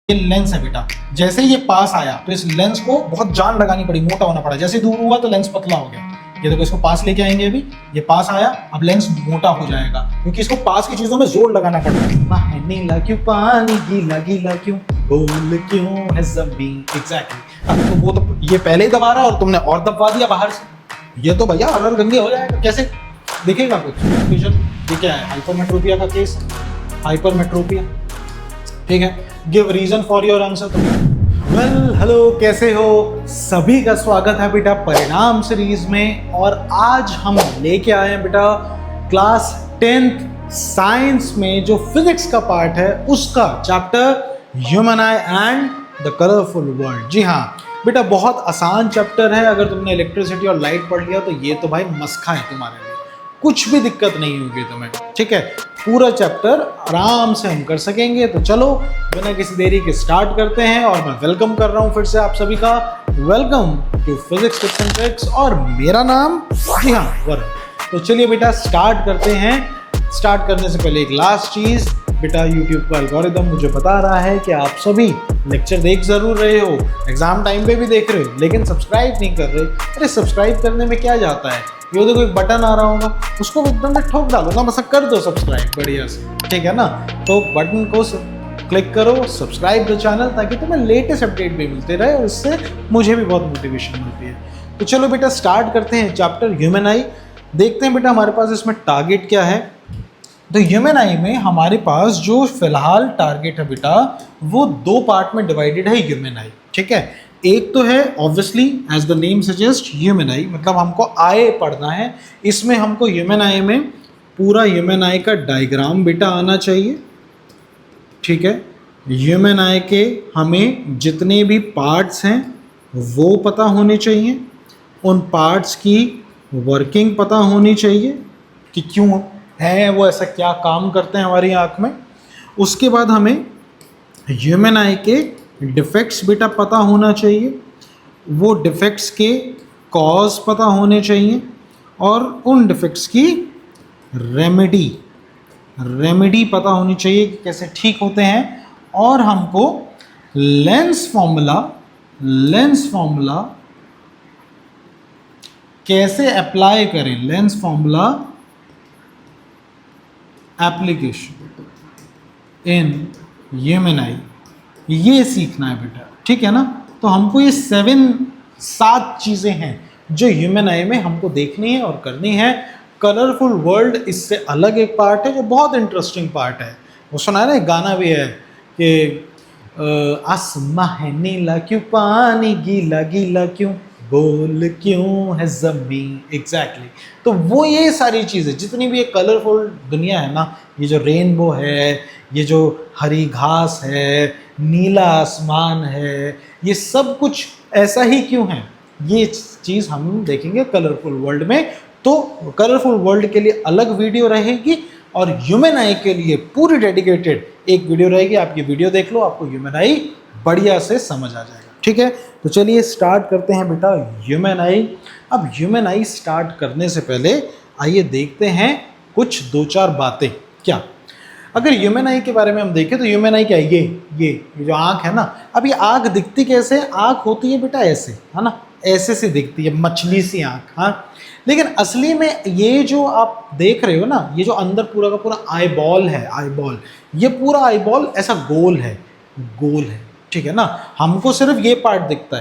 ये लेंस है बेटा, जैसे ये पास आया तो इस लेंस को बहुत जान लगानी पड़ी, मोटा होना पड़ा। जैसे दूर हुआ तो लेंस पतला हो गया। ये देखो, इसको पास लेके आएंगे, अभी ये पास आया, अब लेंस मोटा हो जाएगा क्योंकि इसको पास की चीजों में जोर लगाना पड़ रहा है। नीला क्यों पानी गीला गीला क्यों, गोल क्यों है जमीन। एग्जैक्टली। तो वो तो ये पहले ही दबा रहा और तुमने और दबा दिया बाहर से। ये तो भैया अरर गंगे हो जाएगा। कैसे दिखेगा कुछ? ये क्या है? हाइपरमेट्रोपिया का केस, हाइपरमेट्रोपिया। ठीक है, give reason for your answer. Well hello, कैसे हो? सभी का स्वागत है बेटा परिणाम सीरीज में। और आज हम लेके आए हैं बेटा क्लास 10th साइंस में जो फिजिक्स का पार्ट है उसका chapter human eye and the colourful world. जी हाँ बेटा, बहुत आसान चैप्टर है। अगर तुमने इलेक्ट्रिसिटी और लाइट पढ़ लिया तो ये तो भाई मस्खा है तुम्हारे लिए, कुछ भी दिक्कत नहीं होगी तुम्हें। ठीक है, पूरा चैप्टर आराम से हम कर सकेंगे। तो चलो बिना किसी देरी के स्टार्ट करते हैं। और मैं वेलकम कर रहा हूं फिर से आप सभी का। Welcome to physics tips and tricks, और मेरा नाम जी हाँ वरुण। तो चलिए बेटा स्टार्ट करते हैं। स्टार्ट करने से पहले एक लास्ट चीज बेटा, YouTube का एल्गोरिदम मुझे बता रहा है कि आप सभी लेक्चर देख जरूर रहे हो, एग्जाम टाइम पे भी देख रहे हो, लेकिन सब्सक्राइब नहीं कर रहे। अरे सब्सक्राइब करने में क्या जाता है, ये देखो एक बटन आ रहा होगा, उसको एकदम से ठोक डालो ना, बस कर दो सब्सक्राइब बढ़िया से। ठीक है ना, तो बटन को क्लिक करो, सब्सक्राइब द चैनल, ताकि तुम्हें लेटेस्ट अपडेट भी मिलते रहे और इससे मुझे भी बहुत मोटिवेशन मिलती है। तो चलो बेटा स्टार्ट करते हैं चैप्टर ह्यूमन आई। देखते हैं बेटा हमारे पास इसमें टारगेट क्या है। तो ह्यूमन आई में हमारे पास जो फिलहाल टारगेट है बेटा, वो दो पार्ट में डिवाइडेड है ह्यूमन आई। ठीक है, एक तो है obviously as the name suggest human eye, मतलब हमको आई पढ़ना है। इसमें हमको ह्यूमन आई में पूरा ह्यूमन आई का डायग्राम बेटा आना चाहिए। ठीक है, ह्यूमन आई के हमें जितने भी पार्ट्स हैं वो पता होने चाहिए, उन पार्ट्स की वर्किंग पता होनी चाहिए कि क्यों है वो, ऐसा क्या काम करते हैं हमारी आँख में। उसके बाद हमें ह्यूमन आई के डिफेक्ट्स बेटा पता होना चाहिए, वो डिफेक्ट्स के कॉज पता होने चाहिए, और उन डिफेक्ट्स की रेमेडी पता होनी चाहिए कि कैसे ठीक होते हैं। और हमको लेंस फॉर्मूला कैसे अप्लाई करें, lens formula application in human आई, ये सीखना है बेटा। ठीक है ना, तो हमको ये 7 चीज़ें हैं जो ह्यूमन आई में हमको देखनी है और करनी है। कलरफुल वर्ल्ड इससे अलग एक पार्ट है जो बहुत इंटरेस्टिंग पार्ट है। वो सुना है ना, एक गाना भी है कि आसमां है नीला क्यों, पानी गीला गीला क्यों, गोल क्यों है जमीन। एग्जैक्टली। तो वो ये सारी चीज़ें जितनी भी ये कलरफुल दुनिया है ना, ये जो रेनबो है, ये जो हरी घास है, नीला आसमान है, ये सब कुछ ऐसा ही क्यों है, ये चीज़ हम देखेंगे कलरफुल वर्ल्ड में। तो कलरफुल वर्ल्ड के लिए अलग वीडियो रहेगी और ह्यूमन आई के लिए पूरी डेडिकेटेड एक वीडियो रहेगी। आप ये वीडियो देख लो, आपको ह्यूमन आई बढ़िया से समझ आ जाएगा। ठीक है, तो चलिए स्टार्ट करते हैं बेटा ह्यूमन आई। अब ह्यूमन आई स्टार्ट करने से पहले आइए देखते हैं कुछ 2-4 बातें। क्या अगर ह्यूमन आई के बारे में हम देखें तो ह्यूमन आई क्या है, ये जो आँख है ना, अब ये आँख दिखती कैसे? आँख होती है बेटा ऐसे, है ना, ऐसे से दिखती है, मछली सी आँख। हाँ, लेकिन असली में ये जो आप देख रहे हो ना, ये जो अंदर पूरा का पूरा आई बॉल है, ये पूरा आई बॉल ऐसा गोल है। ठीक है ना, हमको सिर्फ ये पार्ट दिखता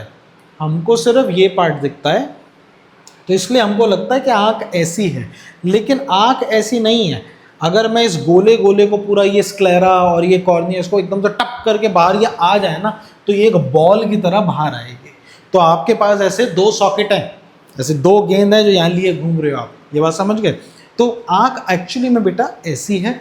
है, तो इसलिए हमको लगता है कि आँख ऐसी है, लेकिन आँख ऐसी नहीं है। अगर मैं इस गोले को पूरा, ये स्क्लेरा और ये कॉर्निया, इसको एकदम से टप करके बाहर ये आ जाए ना, तो ये एक बॉल की तरह बाहर आएगी। तो आपके पास ऐसे 2 सॉकेट हैं, ऐसे 2 गेंद हैं जो यहाँ लिए घूम रहे हो आप, ये बात समझ गए। तो आँख एक्चुअली में बेटा ऐसी है।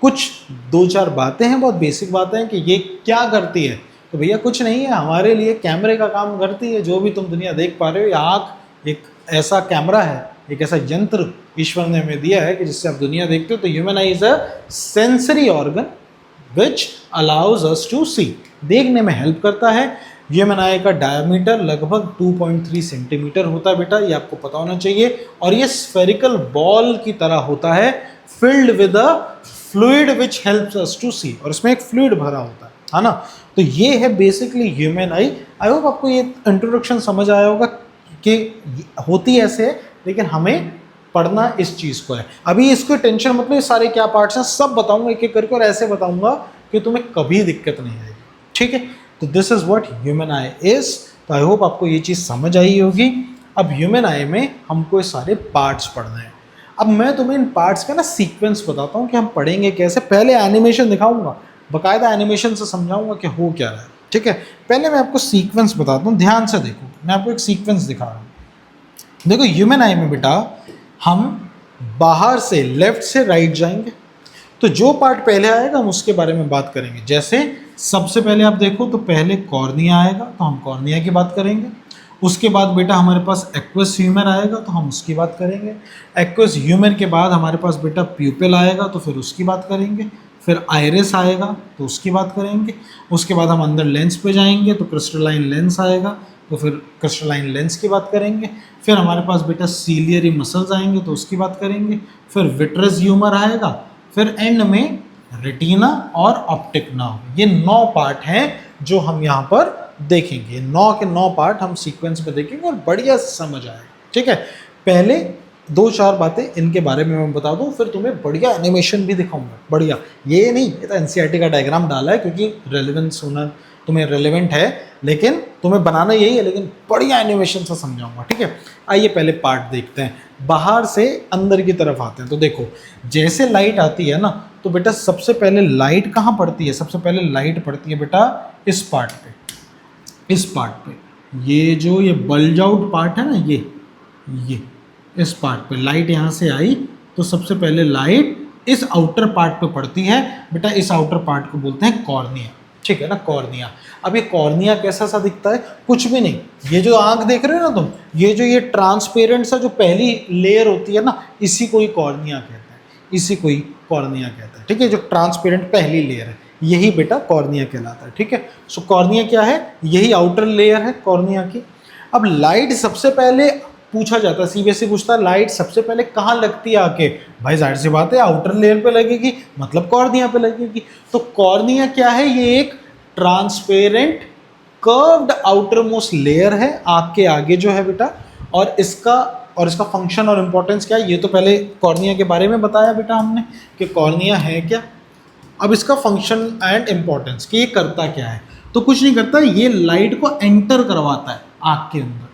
कुछ 2-4 बातें हैं, बहुत बेसिक बातें हैं कि ये क्या करती है। तो भैया कुछ नहीं है, हमारे लिए कैमरे का काम करती है। जो भी तुम दुनिया देख पा रहे हो, ये आँख एक ऐसा कैमरा है, एक ऐसा यंत्र ईश्वर ने हमें दिया है कि जिससे आप दुनिया देखते हो। तो human eye is a sensory organ which allows us to see, देखने में हेल्प करता है। ह्यूमन आई का डायमीटर लगभग 2.3 सेंटीमीटर होता है बेटा, ये आपको पता होना चाहिए। और ये स्फेरिकल बॉल की तरह होता है, filled with a fluid which helps us to see, और इसमें एक फ्लूइड भरा होता है ना। तो ये है basically human I. I hope आपको ये इंट्रोडक्शन समझ आया होगा कि होती ऐसे है, लेकिन हमें पढ़ना इस चीज़ को है। अभी इसको टेंशन मतलब ये सारे क्या पार्ट्स हैं सब बताऊंगा एक एक करके, और ऐसे बताऊंगा कि तुम्हें कभी दिक्कत नहीं आएगी, ठीक है। तो this is what human eye is. तो आई होप आपको ये चीज़ समझ आई होगी। अब ह्यूमन आई में हमको ये सारे पार्ट्स पढ़ने हैं। अब मैं तुम्हें इन पार्ट्स का ना सीक्वेंस बताता हूँ कि हम पढ़ेंगे कैसे। पहले एनिमेशन दिखाऊंगा, बाकायदा एनिमेशन से समझाऊंगा कि हो क्या रहा है, ठीक है। पहले मैं आपको सीक्वेंस बताता हूँ, ध्यान से देखो, मैं आपको एक सीक्वेंस दिखा रहा हूँ। देखो ह्यूमन आई में बेटा हम बाहर से लेफ्ट से राइट जाएंगे, तो जो पार्ट पहले आएगा हम उसके बारे में बात करेंगे। जैसे सबसे पहले आप देखो तो पहले कॉर्निया आएगा, तो हम कॉर्निया की बात करेंगे। उसके बाद बेटा हमारे पास एक्वस ह्यूमर आएगा, तो हम उसकी बात करेंगे। एक्वस ह्यूमर के बाद हमारे पास बेटा प्यूपिल आएगा, तो फिर उसकी बात करेंगे। फिर आइरिस आएगा, तो उसकी बात करेंगे। उसके बाद हम अंदर लेंस पे जाएंगे, तो क्रिस्टलाइन लेंस आएगा, तो फिर क्रिस्टलाइन लेंस की बात करेंगे। फिर हमारे पास बेटा सीलियरी मसल्स आएंगे, तो उसकी बात करेंगे। फिर विट्रस ह्यूमर आएगा, फिर एंड में रेटिना और ऑप्टिक नर्व। ये 9 पार्ट हैं जो हम यहाँ पर देखेंगे। 9 के 9 पार्ट हम सीक्वेंस में देखेंगे और बढ़िया समझ आएगा, ठीक है। पहले 2-4 बातें इनके बारे में मैं बता दूं, फिर तुम्हें बढ़िया एनिमेशन भी दिखाऊंगा। बढ़िया, ये नहीं ये तो एनसीईआरटी का डायग्राम डाला है क्योंकि रेलेवेंस होना तुम्हें रेलेवेंट है, लेकिन तुम्हें बनाना यही है, लेकिन बढ़िया एनिमेशन से समझाऊंगा, ठीक है। आइए पहले पार्ट देखते हैं, बाहर से अंदर की तरफ आते हैं। तो देखो जैसे लाइट आती है ना, तो बेटा सबसे पहले लाइट कहाँ पड़ती है? सबसे पहले लाइट पड़ती है बेटा इस पार्ट पे, इस पार्ट पे। ये जो ये बल्ज आउट पार्ट है ना, ये इस पार्ट पे लाइट यहाँ से आई, तो सबसे पहले लाइट इस आउटर पार्ट पे पड़ती है बेटा। इस आउटर पार्ट को बोलते हैं कॉर्निया, ठीक है ना, कॉर्निया। अब ये कॉर्निया कैसा सा दिखता है? कुछ भी नहीं, ये जो आंख देख रहे हो ना तुम, ये जो ये ट्रांसपेरेंट सा जो पहली लेयर होती है ना, इसी को ही कॉर्निया कहते हैं, इसी को ही कॉर्निया कहते हैं, ठीक है। जो ट्रांसपेरेंट पहली लेयर है यही बेटा कॉर्निया कहलाता है, ठीक है। सो कॉर्निया क्या है? यही आउटर लेयर है कॉर्निया की। अब लाइट सबसे पहले पूछा जाता है, सीबीएसई पूछता है लाइट सबसे पहले कहाँ लगती है आके? भाई जाहिर सी बात है आउटर लेयर पे लगेगी, मतलब कॉर्निया पे लगेगी। तो कॉर्निया क्या है? ये एक transparent curved outer most layer है आँख के आगे जो है बेटा। और इसका फंक्शन और इंपॉर्टेंस क्या है, ये तो पहले कॉर्निया के बारे में बताया बेटा हमने कि कॉर्निया है क्या। अब इसका फंक्शन एंड इंपॉर्टेंस कि ये करता क्या है, तो कुछ नहीं करता, ये लाइट को एंटर करवाता है आँख के अंदर।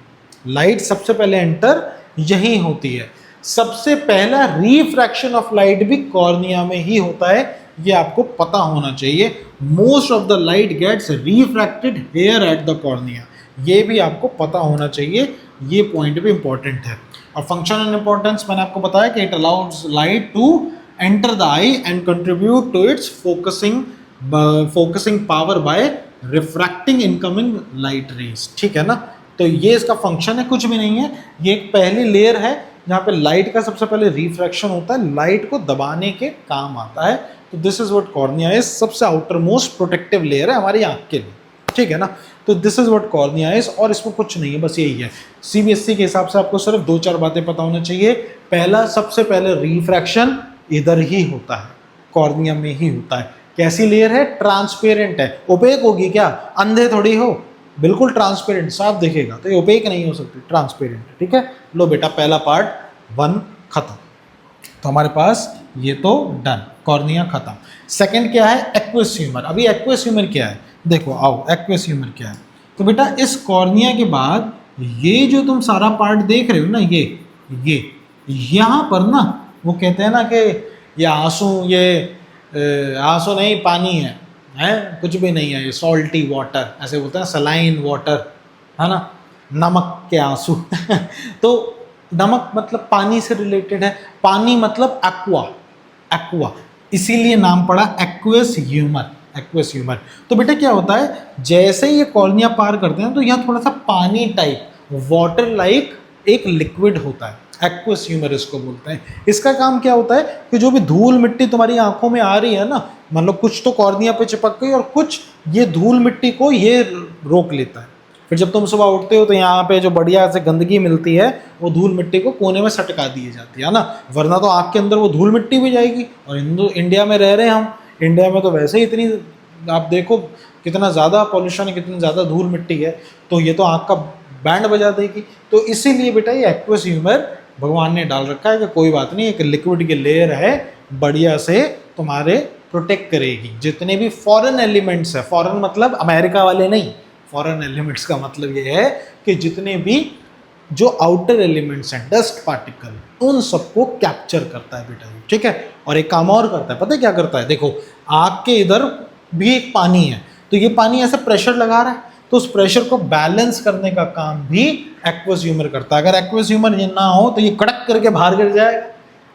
लाइट सबसे पहले एंटर यही होती है। सबसे पहला रिफ्रैक्शन ऑफ लाइट भी कॉर्निया में ही होता है, ये आपको पता होना चाहिए। Most of the light gets refracted here at the cornea, ये भी आपको पता होना चाहिए, ये पॉइंट भी इंपॉर्टेंट है। और फंक्शन एंड इंपॉर्टेंस मैंने आपको बताया कि it allows light to enter the eye and contribute to its focusing power by refracting incoming light rays, ठीक है ना। तो ये इसका फंक्शन है, कुछ भी नहीं है, ये एक पहली लेयर है जहाँ पे लाइट का सबसे पहले रिफ्रैक्शन होता है, लाइट को दबाने के काम आता है। तो this is what cornea is, सबसे आउटर मोस्ट प्रोटेक्टिव लेयर है हमारी आँख के लिए, ठीक है ना। तो this is what cornea is, और इसमें कुछ नहीं है, बस यही है। सीबीएसई के हिसाब से आपको सिर्फ 2-4 बातें पता होना चाहिए। पहला, सबसे पहले रिफ्रैक्शन इधर ही होता है, कॉर्निया में ही होता है। कैसी लेयर है? ट्रांसपेरेंट है। ओपेक होगी क्या? अंधे थोड़ी हो, बिल्कुल ट्रांसपेरेंट, साफ दिखेगा, तो ये ओपेक नहीं हो सकती, ट्रांसपेरेंट, ठीक है। लो बेटा पहला पार्ट 1 खत्म। तो हमारे पास ये तो डन, कॉर्निया खत्म। सेकंड क्या है? Aqueous humour. अभी एक्वस ह्यूमर क्या है देखो, आओ एक्वस ह्यूमर क्या है। तो बेटा इस कॉर्निया के बाद ये जो तुम सारा पार्ट देख रहे हो ना, ये यहाँ पर ना वो कहते हैं ना कि ये आंसू, ये आंसू नहीं पानी है कुछ भी नहीं है, ये सॉल्टी वाटर ऐसे बोलते हैं, सलाइन वाटर है ना, नमक के आंसू तो नमक मतलब पानी से रिलेटेड है, पानी मतलब एक्वा, इसीलिए नाम पड़ा एक्वस ह्यूमर, एक्वस ह्यूमर। तो बेटा क्या होता है, जैसे ये कॉर्निया पार करते हैं तो यहाँ थोड़ा सा पानी टाइप, वाटर लाइक एक लिक्विड होता है, एक्वस ह्यूमर इसको बोलते हैं। इसका काम क्या होता है कि जो भी धूल मिट्टी तुम्हारी आंखों में आ रही है ना, मतलब कुछ तो कॉर्निया पे चिपक गई और कुछ ये धूल मिट्टी को ये रोक लेता है। फिर जब तुम सुबह उठते हो तो यहाँ पे जो बढ़िया से गंदगी मिलती है, वो धूल मिट्टी को कोने में सटका दी जाती है ना, वरना तो आँख के अंदर वो धूल मिट्टी भी जाएगी। और इंडिया में रह रहे हैं हम, इंडिया में तो वैसे ही इतनी आप देखो कितना ज़्यादा पॉल्यूशन है, कितनी ज़्यादा धूल मिट्टी है, तो ये तो आँख का बैंड बजा देगी। तो इसीलिए बेटा ये एक्वस ह्यूमर भगवान ने डाल रखा है कि कोई बात नहीं, एक लिक्विड की लेयर है, बढ़िया से तुम्हारे प्रोटेक्ट करेगी। जितने भी फॉरेन एलिमेंट्स है, फॉरेन मतलब अमेरिका वाले नहीं, फॉरेन एलिमेंट्स का मतलब ये है कि जितने भी जो आउटर एलिमेंट्स हैं, डस्ट पार्टिकल, उन सबको कैप्चर करता है बेटा, ठीक है। और एक काम और करता है, पता है क्या करता है, देखो आग के इधर भी एक पानी है, तो ये पानी ऐसे प्रेशर लगा रहा है, तो उस प्रेशर को बैलेंस करने का काम भी एक्वस ह्यूमर करता है। अगर एक्वस ह्यूमर ये ना हो तो ये कड़क करके बाहर गिर जाएगा,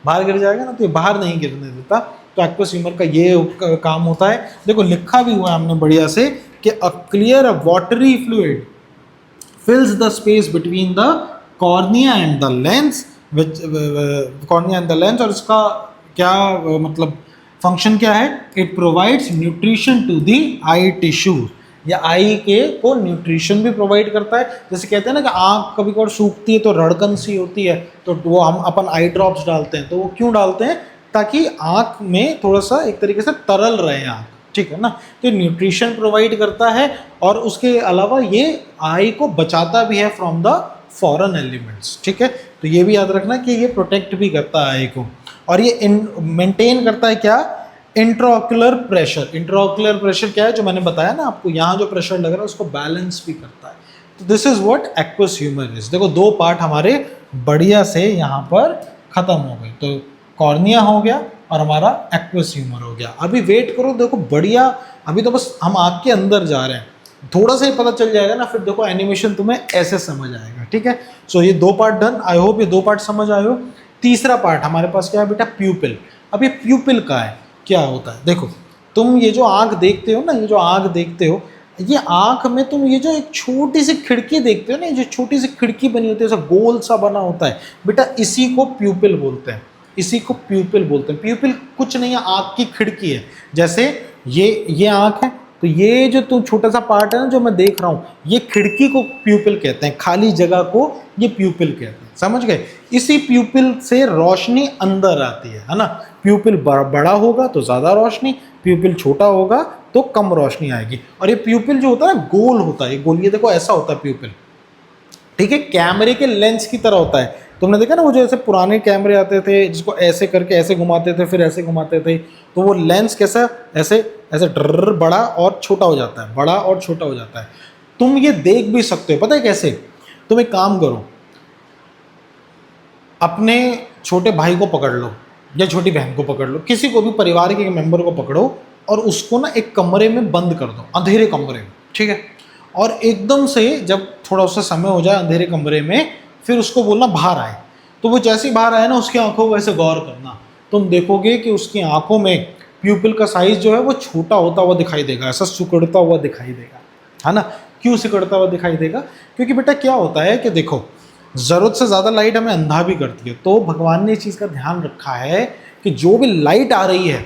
बाहर गिर जाएगा ना, तो ये बाहर नहीं गिरने देता। तो एक्वस ह्यूमर का ये काम होता है। देखो लिखा भी हुआ है हमने बढ़िया से कि a clear watery fluid fills the space between the cornea and the lens, which cornea and the lens, और इसका क्या मतलब फंक्शन क्या है, it provides nutrition to the eye tissue, या आई के को न्यूट्रिशन भी प्रोवाइड करता है। जैसे कहते हैं ना कि आँख कभी कभार सूखती है तो रड़कन सी होती है, तो वो हम अपन आई ड्रॉप्स डालते हैं, तो वो क्यों डालते हैं, ताकि आँख में थोड़ा सा एक तरीके से तरल रहे आँख, ठीक है ना। तो न्यूट्रिशन प्रोवाइड करता है, और उसके अलावा ये आई को बचाता भी है फ्रॉम द फॉरेन एलिमेंट्स, ठीक है। तो ये भी याद रखना कि ये प्रोटेक्ट भी करता है आई को, और ये मेंटेन करता है क्या, इंट्राऑक्यूलर प्रेशर। इंट्राऑक्यूलर प्रेशर क्या है, जो मैंने बताया ना आपको, यहाँ जो प्रेशर लग रहा है उसको बैलेंस भी करता है। तो this is what aqueous humour is. देखो दो पार्ट हमारे बढ़िया से यहाँ पर खत्म हो गए, तो कॉर्निया हो गया और हमारा एक्वस ह्यूमर हो गया। अभी वेट करो, देखो बढ़िया, अभी तो बस हम आग के अंदर जा रहे हैं, थोड़ा सा ही पता चल जाएगा ना, फिर देखो एनिमेशन तुम्हें ऐसे समझ आएगा, ठीक है। सो ये दो पार्ट डन, आई होप ये दो पार्ट समझ आए हो। तीसरा पार्ट हमारे पास क्या है बेटा, प्यूपिल। अब ये प्यूपिल का है, क्या होता है, देखो तुम ये जो आँख देखते हो ना, ये जो आँख देखते हो, ये आँख में तुम ये जो एक छोटी सी खिड़की देखते हो ना, जो छोटी सी खिड़की बनी होती है, ऐसा गोल सा बना होता है बेटा, इसी को प्यूपिल बोलते हैं, इसी को प्यूपिल बोलते हैं। प्यूपिल कुछ नहीं है, आँख की खिड़की है। जैसे ये आँख है, तो ये जो तुम छोटा सा पार्ट है ना जो मैं देख रहा हूँ, ये खिड़की को प्यूपिल कहते हैं, खाली जगह को ये प्यूपिल कहते हैं, समझ गए। इसी प्यूपिल से रोशनी अंदर आती है ना। प्यूपिल बड़ा होगा तो ज़्यादा रोशनी, प्यूपिल छोटा होगा तो कम रोशनी आएगी। और ये प्यूपिल जो होता है ना, गोल होता है, गोल, ये देखो ऐसा होता है प्यूपिल, ठीक है, कैमरे के लेंस की तरह होता है। तुमने देखा ना वो जो ऐसे पुराने कैमरे आते थे जिसको ऐसे करके ऐसे घुमाते थे, फिर ऐसे घुमाते थे, तो वो लेंस कैसा ऐसे ऐसे ड्र बड़ा और छोटा हो जाता है, बड़ा और छोटा हो जाता है। तुम ये देख भी सकते हो, पता है कैसे, तुम एक काम करो, अपने छोटे भाई को पकड़ लो या छोटी बहन को पकड़ लो, किसी को भी परिवार के मेंबर को पकड़ो और उसको ना एक कमरे में बंद कर दो, अंधेरे कमरे में, ठीक है। और एकदम से जब थोड़ा उसका समय हो जाए अंधेरे कमरे में, फिर उसको बोलना बाहर आए। तो वो जैसे ही बाहर आए ना, उसकी आंखों को ऐसे गौर करना, तुम देखोगे कि उसकी आंखों में प्यूपिल का साइज जो है वो छोटा होता हुआ दिखाई देगा, ऐसा सिकुड़ता हुआ दिखाई देगा, है ना। क्यों सिकुड़ता हुआ दिखाई देगा, क्योंकि बेटा क्या होता है कि देखो ज़रूरत से ज़्यादा लाइट हमें अंधा भी करती है, तो भगवान ने इस चीज़ का ध्यान रखा है कि जो भी लाइट आ रही है,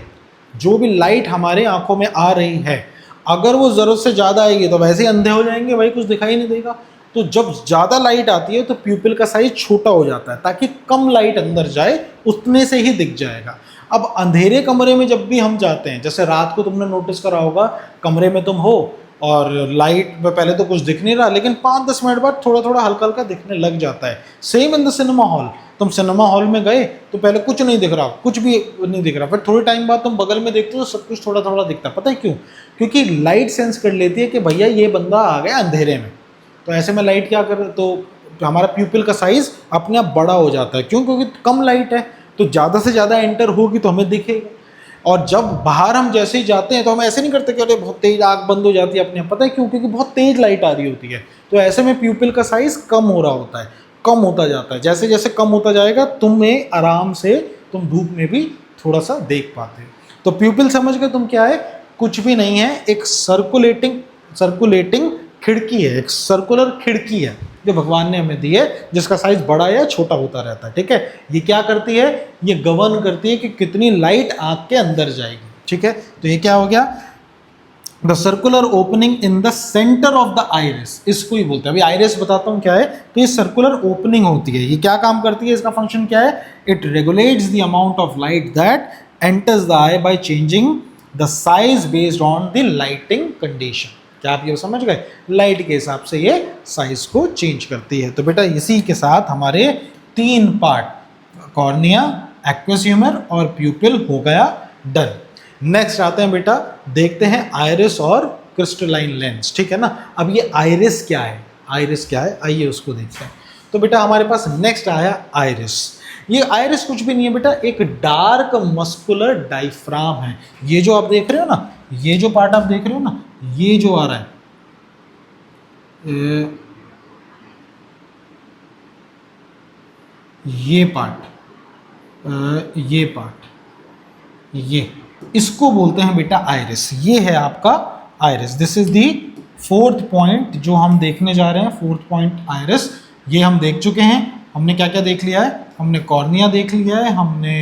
जो भी लाइट हमारे आंखों में आ रही है, अगर वो ज़रूरत से ज़्यादा आएगी तो वैसे ही अंधे हो जाएंगे भाई, कुछ दिखाई नहीं देगा। तो जब ज़्यादा लाइट आती है तो प्यूपिल का साइज छोटा हो जाता है, ताकि कम लाइट अंदर जाए, उतने से ही दिख जाएगा। अब अंधेरे कमरे में जब भी हम जाते हैं, जैसे रात को तुमने नोटिस करा होगा, कमरे में तुम हो और लाइट में पहले तो कुछ दिख नहीं रहा, लेकिन 5-10 मिनट बाद थोड़ा थोड़ा हल्का हल्का दिखने लग जाता है। Same in the cinema hall, तुम सिनेमा हॉल में गए तो पहले कुछ नहीं दिख रहा, कुछ भी नहीं दिख रहा, फिर थोड़े टाइम बाद तुम बगल में देखते हो तो सब कुछ थोड़ा थोड़ा दिखता है। पता है क्यों? क्योंकि लाइट सेंस कर लेती है कि भैया ये बंदा आ गया अंधेरे में। तो ऐसे में लाइट क्या कर, तो हमारा प्यूपिल का साइज अपने आप बड़ा हो जाता है। क्यों? क्योंकि कम लाइट है, तो ज़्यादा से ज़्यादा एंटर होगी तो हमें दिखेगा। और जब बाहर हम जैसे ही जाते हैं तो हम ऐसे नहीं करते कि अरे बहुत तेज आँख बंद हो जाती है अपने आप। पता है क्यों? क्योंकि बहुत तेज लाइट आ रही होती है, तो ऐसे में प्यूपिल का साइज कम हो रहा होता है, कम होता जाता है। जैसे जैसे कम होता जाएगा तुम्हें आराम से तुम धूप में भी थोड़ा सा देख पाते हो। तो प्यूपिल समझ गए तुम क्या है? कुछ भी नहीं है, एक सर्कुलेटिंग खिड़की है, एक सर्कुलर खिड़की है जो भगवान ने हमें दी है, जिसका साइज बड़ा या छोटा होता रहता है। ठीक है, ये क्या करती है? ये गवर्न करती है कि कितनी लाइट आँख के अंदर जाएगी। ठीक है, तो ये क्या हो गया? The circular opening in the centre of the iris, इसको ही बोलते हैं। अभी आइरिस बताता हूँ क्या है। तो ये सर्कुलर ओपनिंग होती है, ये क्या काम करती है? इसका फंक्शन क्या है? It regulates the amount of light that enters the I by changing the size based on the lighting condition. क्या आप ये समझ गए? लाइट के हिसाब से ये साइज को चेंज करती है। तो बेटा इसी के साथ हमारे 3 पार्ट कॉर्निया, एक्वस ह्यूमर और प्यूपिल हो गया डन। नेक्स्ट आते हैं बेटा, देखते हैं आइरिस और क्रिस्टलाइन लेंस। ठीक है ना। अब ये आइरिस क्या है, आइरिस क्या है, आइए उसको देखते हैं। तो बेटा हमारे पास नेक्स्ट आया आइरिस। ये आइरिस कुछ भी नहीं है बेटा, एक डार्क मस्कुलर डायफ्राम है। ये जो आप देख रहे हो ना, ये जो पार्ट आप देख रहे हो ना, ये जो आ रहा है, ये पार्ट, ये पार्ट, ये इसको बोलते हैं बेटा आइरिस। ये है आपका iris. This is the 4th point जो हम देखने जा रहे हैं। 4th point iris. ये हम देख चुके हैं। हमने क्या क्या देख लिया है? हमने कॉर्निया देख लिया है, हमने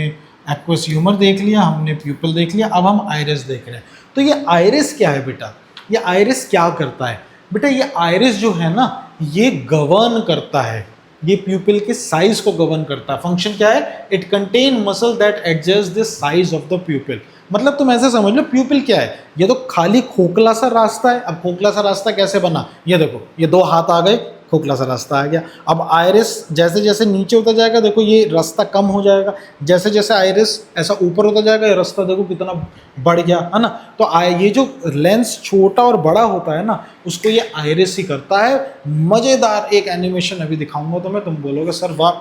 एक्वस ह्यूमर देख लिया, हमने प्यूपिल देख लिया, अब हम आइरिस देख रहे हैं। तो ये आइरिस क्या है बेटा? ये आइरिस क्या करता है बेटा? ये आइरिस जो है ना, ये गवर्न करता है, ये प्यूपिल के साइज को गवर्न करता है। फंक्शन क्या है? It contain muscle that adjust the size of the प्यूपिल। मतलब तुम ऐसे समझ लो, प्यूपिल क्या है? ये तो खाली खोखला सा रास्ता है। अब खोखला सा रास्ता कैसे बना? ये देखो, ये 2 हाथ आ गए, खोखला सा रास्ता आ गया। अब आइरिस जैसे जैसे नीचे होता जाएगा, देखो ये रास्ता कम हो जाएगा। जैसे जैसे आइरिस ऐसा ऊपर होता जाएगा, ये रास्ता देखो कितना बढ़ गया, है ना। तो ये जो लेंस छोटा और बड़ा होता है ना, उसको ये आइरिस ही करता है। मज़ेदार एक एनिमेशन अभी दिखाऊंगा तो तुम बोलोगे सर वाह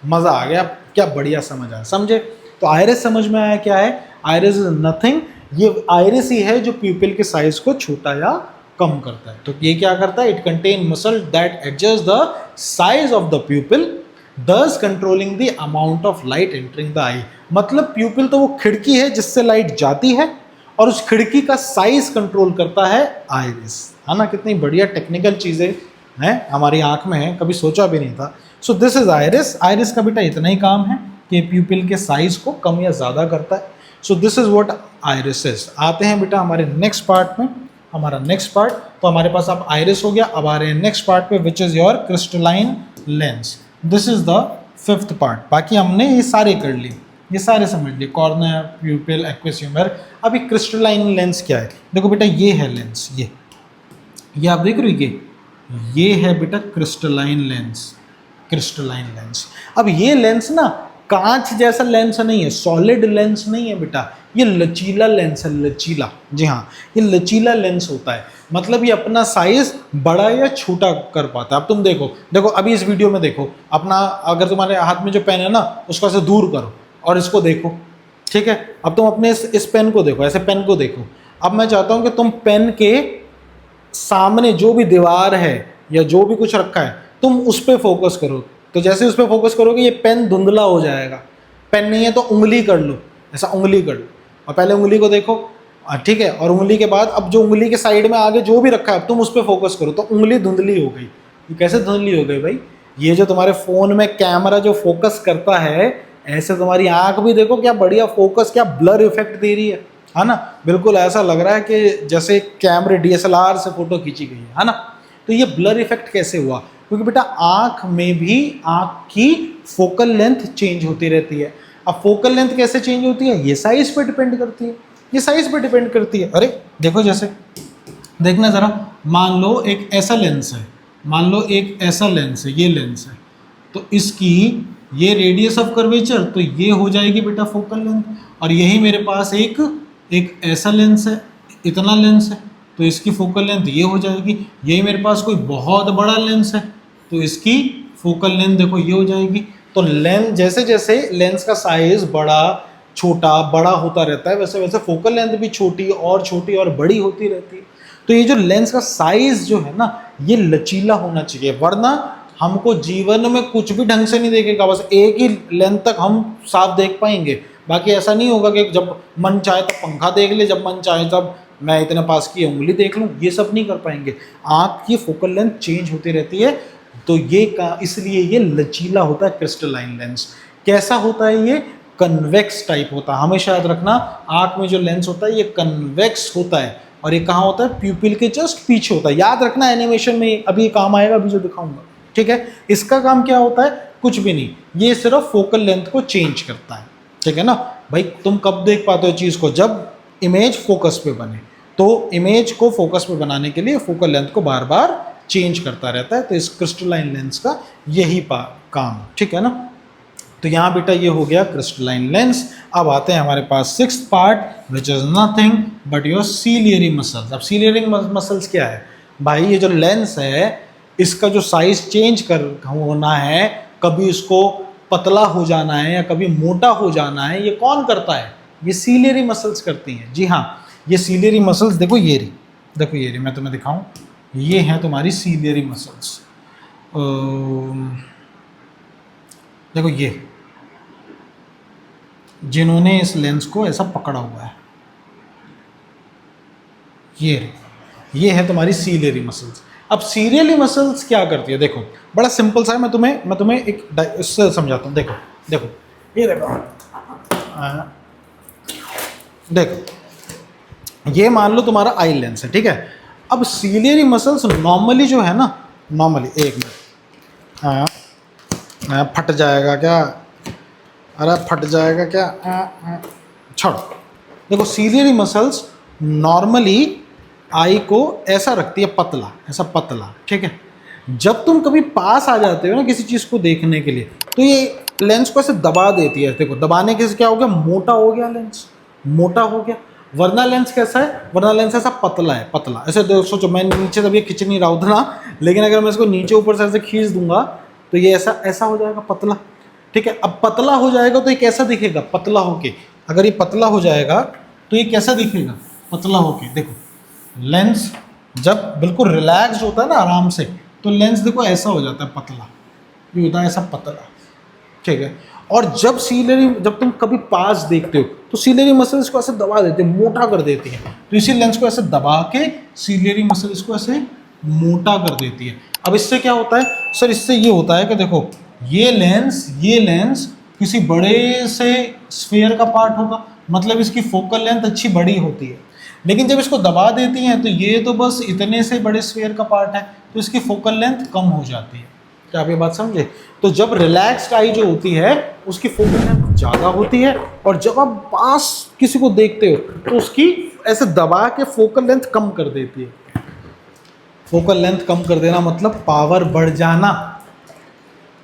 मज़ा आ गया, क्या बढ़िया समझ आया। समझे? तो आइरिस समझ में आया क्या है? आइरिस इज नथिंग, ये आइरिस ही है जो प्यूपिल के साइज को छोटा या कम करता है। तो ये क्या करता है? It contain muscle that adjust the size of the pupil, thus controlling the amount of light entering the eye. मतलब प्यूपिल तो वो खिड़की है जिससे लाइट जाती है, और उस खिड़की का साइज कंट्रोल करता है आइरिस, है ना। कितनी बढ़िया टेक्निकल चीज़ें हैं हमारी आंख में है, कभी सोचा भी नहीं था। सो दिस इज आइरिस। आइरिस का बेटा इतना ही काम है कि प्यूपिल के साइज को कम या ज़्यादा करता है। So this is what iris is. आते हैं बेटा हमारे नेक्स्ट पार्ट में। हमारा नेक्स्ट पार्ट, तो हमारे पास अब आइरिस हो गया। अब आ रहे हैं नेक्स्ट पार्ट पे, which is your crystalline lens. This is the 5th part. बाकी हमने ये सारे कर लिए, ये सारे समझ लिए, कॉर्निया, प्यूपिल, एक्वस ह्यूमर। अभी क्रिस्टलाइन लेंस क्या है? देखो बेटा ये है लेंस, ये आप देख रहे हो, ये है बेटा क्रिस्टलाइन लेंस। Crystalline lens. अब ये लेंस ना कांच जैसा लेंस नहीं है, सॉलिड लेंस नहीं है बेटा, ये लचीला लेंस है, लचीला। जी हाँ, ये लचीला लेंस होता है। मतलब ये अपना साइज बड़ा या छोटा कर पाता है। अब तुम देखो अभी इस वीडियो में देखो, अपना अगर तुम्हारे हाथ में जो पेन है ना, उसको ऐसे दूर करो और इसको देखो, ठीक है। अब तुम अपने इस पेन को देखो, ऐसे पेन को देखो। अब मैं चाहता हूँ कि तुम पेन के सामने जो भी दीवार है या जो भी कुछ रखा है, तुम उस पर फोकस करो। तो जैसे उस पर फोकस करोगे, ये पेन धुंधला हो जाएगा। पेन नहीं है तो उंगली कर लो, ऐसा उंगली कर लो, और पहले उंगली को देखो, ठीक है। और उंगली के बाद अब जो उंगली के साइड में आगे जो भी रखा है, तुम उस पर फोकस करो, तो उंगली धुंधली हो गई। ये कैसे धुंधली हो गई भाई? ये जो तुम्हारे फ़ोन में कैमरा जो फोकस करता है, ऐसे तुम्हारी आँख भी देखो क्या बढ़िया फोकस, क्या ब्लर इफेक्ट दे रही है ना। बिल्कुल ऐसा लग रहा है कि जैसे कैमरे DSLR से फ़ोटो खींची गई है ना। तो ये ब्लर इफेक्ट कैसे हुआ? क्योंकि बेटा आँख में भी आँख की फोकल लेंथ चेंज होती रहती है। अब फोकल लेंथ कैसे चेंज होती है? ये साइज पे डिपेंड करती है, ये साइज पे डिपेंड करती है। अरे देखो, जैसे देखना ज़रा, मान लो एक ऐसा लेंस है, मान लो एक ऐसा लेंस है, ये लेंस है, तो इसकी ये रेडियस ऑफ कर्वेचर, तो ये हो जाएगी बेटा फोकल लेंथ। और यही मेरे पास एक ऐसा लेंस है, इतना लेंस है, तो इसकी फोकल लेंथ ये हो जाएगी। यही मेरे पास कोई बहुत बड़ा लेंस है, तो इसकी फोकल लेंथ देखो ये हो जाएगी। तो लेंस, जैसे जैसे लेंस का साइज बड़ा होता रहता है, वैसे वैसे फोकल लेंथ भी छोटी और बड़ी होती रहती है। तो ये जो लेंस का साइज जो है ना, ये लचीला होना चाहिए, वरना हमको जीवन में कुछ भी ढंग से नहीं देखेगा। बस एक ही लेंथ तक हम साफ देख पाएंगे, बाकी ऐसा नहीं होगा कि जब मन चाहे तब पंखा देख ले, जब मन चाहे तब मैं इतने पास की उंगली देख लूँ, ये सब नहीं कर पाएंगे। आँख की फोकल लेंथ चेंज होती रहती है, तो इसलिए ये लचीला होता है क्रिस्टलाइन लेंस। कैसा होता है ये? कन्वेक्स टाइप होता है। हमेशा याद रखना, आँख में जो लेंस होता है ये कन्वेक्स होता है, और ये कहाँ होता है? प्यूपिल के जस्ट पीछे होता है। याद रखना, एनिमेशन में अभी ये काम आएगा, अभी जो दिखाऊंगा, ठीक है। इसका काम क्या होता है? कुछ भी नहीं, ये सिर्फ फोकल लेंथ को चेंज करता है, ठीक है ना भाई। तुम कब देख पाते हो चीज़ को? जब इमेज फोकस पे बने। तो इमेज को फोकस पे बनाने के लिए फोकल लेंथ को बार बार चेंज करता रहता है। तो इस क्रिस्टलाइन लेंस का यही काम, ठीक है ना। तो यहाँ बेटा ये हो गया क्रिस्टलाइन लेंस। अब आते हैं हमारे पास sixth part which is nothing but your ciliary muscles. अब सीलियरी मसल्स क्या है भाई? ये जो लेंस है इसका जो साइज चेंज कर होना है, कभी इसको पतला हो जाना है या कभी मोटा हो जाना है, ये कौन करता है? ये सीलियरी मसल्स करती हैं। जी हाँ, ये सीलियरी मसल्स देखो, ये रही, देखो ये रही, मैं तुम्हें दिखाऊं, ये हैं तुम्हारी सीलियरी मसल्स। देखो ये, जिन्होंने इस लेंस को ऐसा पकड़ा हुआ है, ये है तुम्हारी सीलियरी मसल्स। अब सीलियरी मसल्स क्या करती है? देखो बड़ा सिंपल सा है, मैं तुम्हें एक इससे समझाता हूँ। देखो देखो ये देखो, ये मान लो तुम्हारा आई लेंस है, ठीक है। अब सीलियरी मसल्स नॉर्मली जो है ना, नॉर्मली, एक मिनट, फट जाएगा क्या? अरे फट जाएगा क्या? छोड़ो। देखो सीलियरी मसल्स नॉर्मली आई को ऐसा रखती है, पतला, ऐसा पतला, ठीक है। जब तुम कभी पास आ जाते हो ना किसी चीज़ को देखने के लिए, तो ये लेंस को ऐसे दबा देती है। देखो दबाने के से क्या हो गया? मोटा हो गया लेंस, मोटा हो गया। वरना लेंस कैसा है? वरना लेंस ऐसा पतला है, पतला। ऐसे सोचो, मैं नीचे तब ये खींच नहीं रहा होता ना, लेकिन अगर मैं इसको नीचे ऊपर से ऐसे खींच दूंगा तो ये ऐसा ऐसा हो जाएगा, पतला, ठीक है। अब पतला हो जाएगा तो ये कैसा दिखेगा? पतला होके। अगर ये पतला हो जाएगा तो ये कैसा दिखेगा? पतला होके। देखो लेंस जब बिल्कुल रिलैक्स होता है ना आराम से, तो लेंस देखो ऐसा हो जाता है, पतला, ये होता है ऐसा पतला, ठीक है। और जब तुम कभी पास देखते हो तो सीलियरी मसल्स को ऐसे दबा देते हैं, मोटा कर देती है। तो इसी लेंस को ऐसे दबा के सीलियरी मसल्स को ऐसे मोटा कर देती है। अब इससे क्या होता है सर? इससे ये होता है कि देखो ये लेंस किसी बड़े से स्फीयर का पार्ट होगा, मतलब इसकी फोकल लेंथ अच्छी बड़ी होती है। लेकिन जब इसको दबा देती हैं तो ये तो बस इतने से बड़े स्फीयर का पार्ट है, तो इसकी फोकल लेंथ कम हो जाती है। क्या आप ये बात समझे? तो जब रिलैक्स्ड आई जो होती है उसकी फोकल लेंथ ज़्यादा होती है, और जब आप पास किसी को देखते हो तो उसकी ऐसे दबा के फोकल लेंथ कम कर देती है। फोकल लेंथ कम कर देना मतलब पावर बढ़ जाना।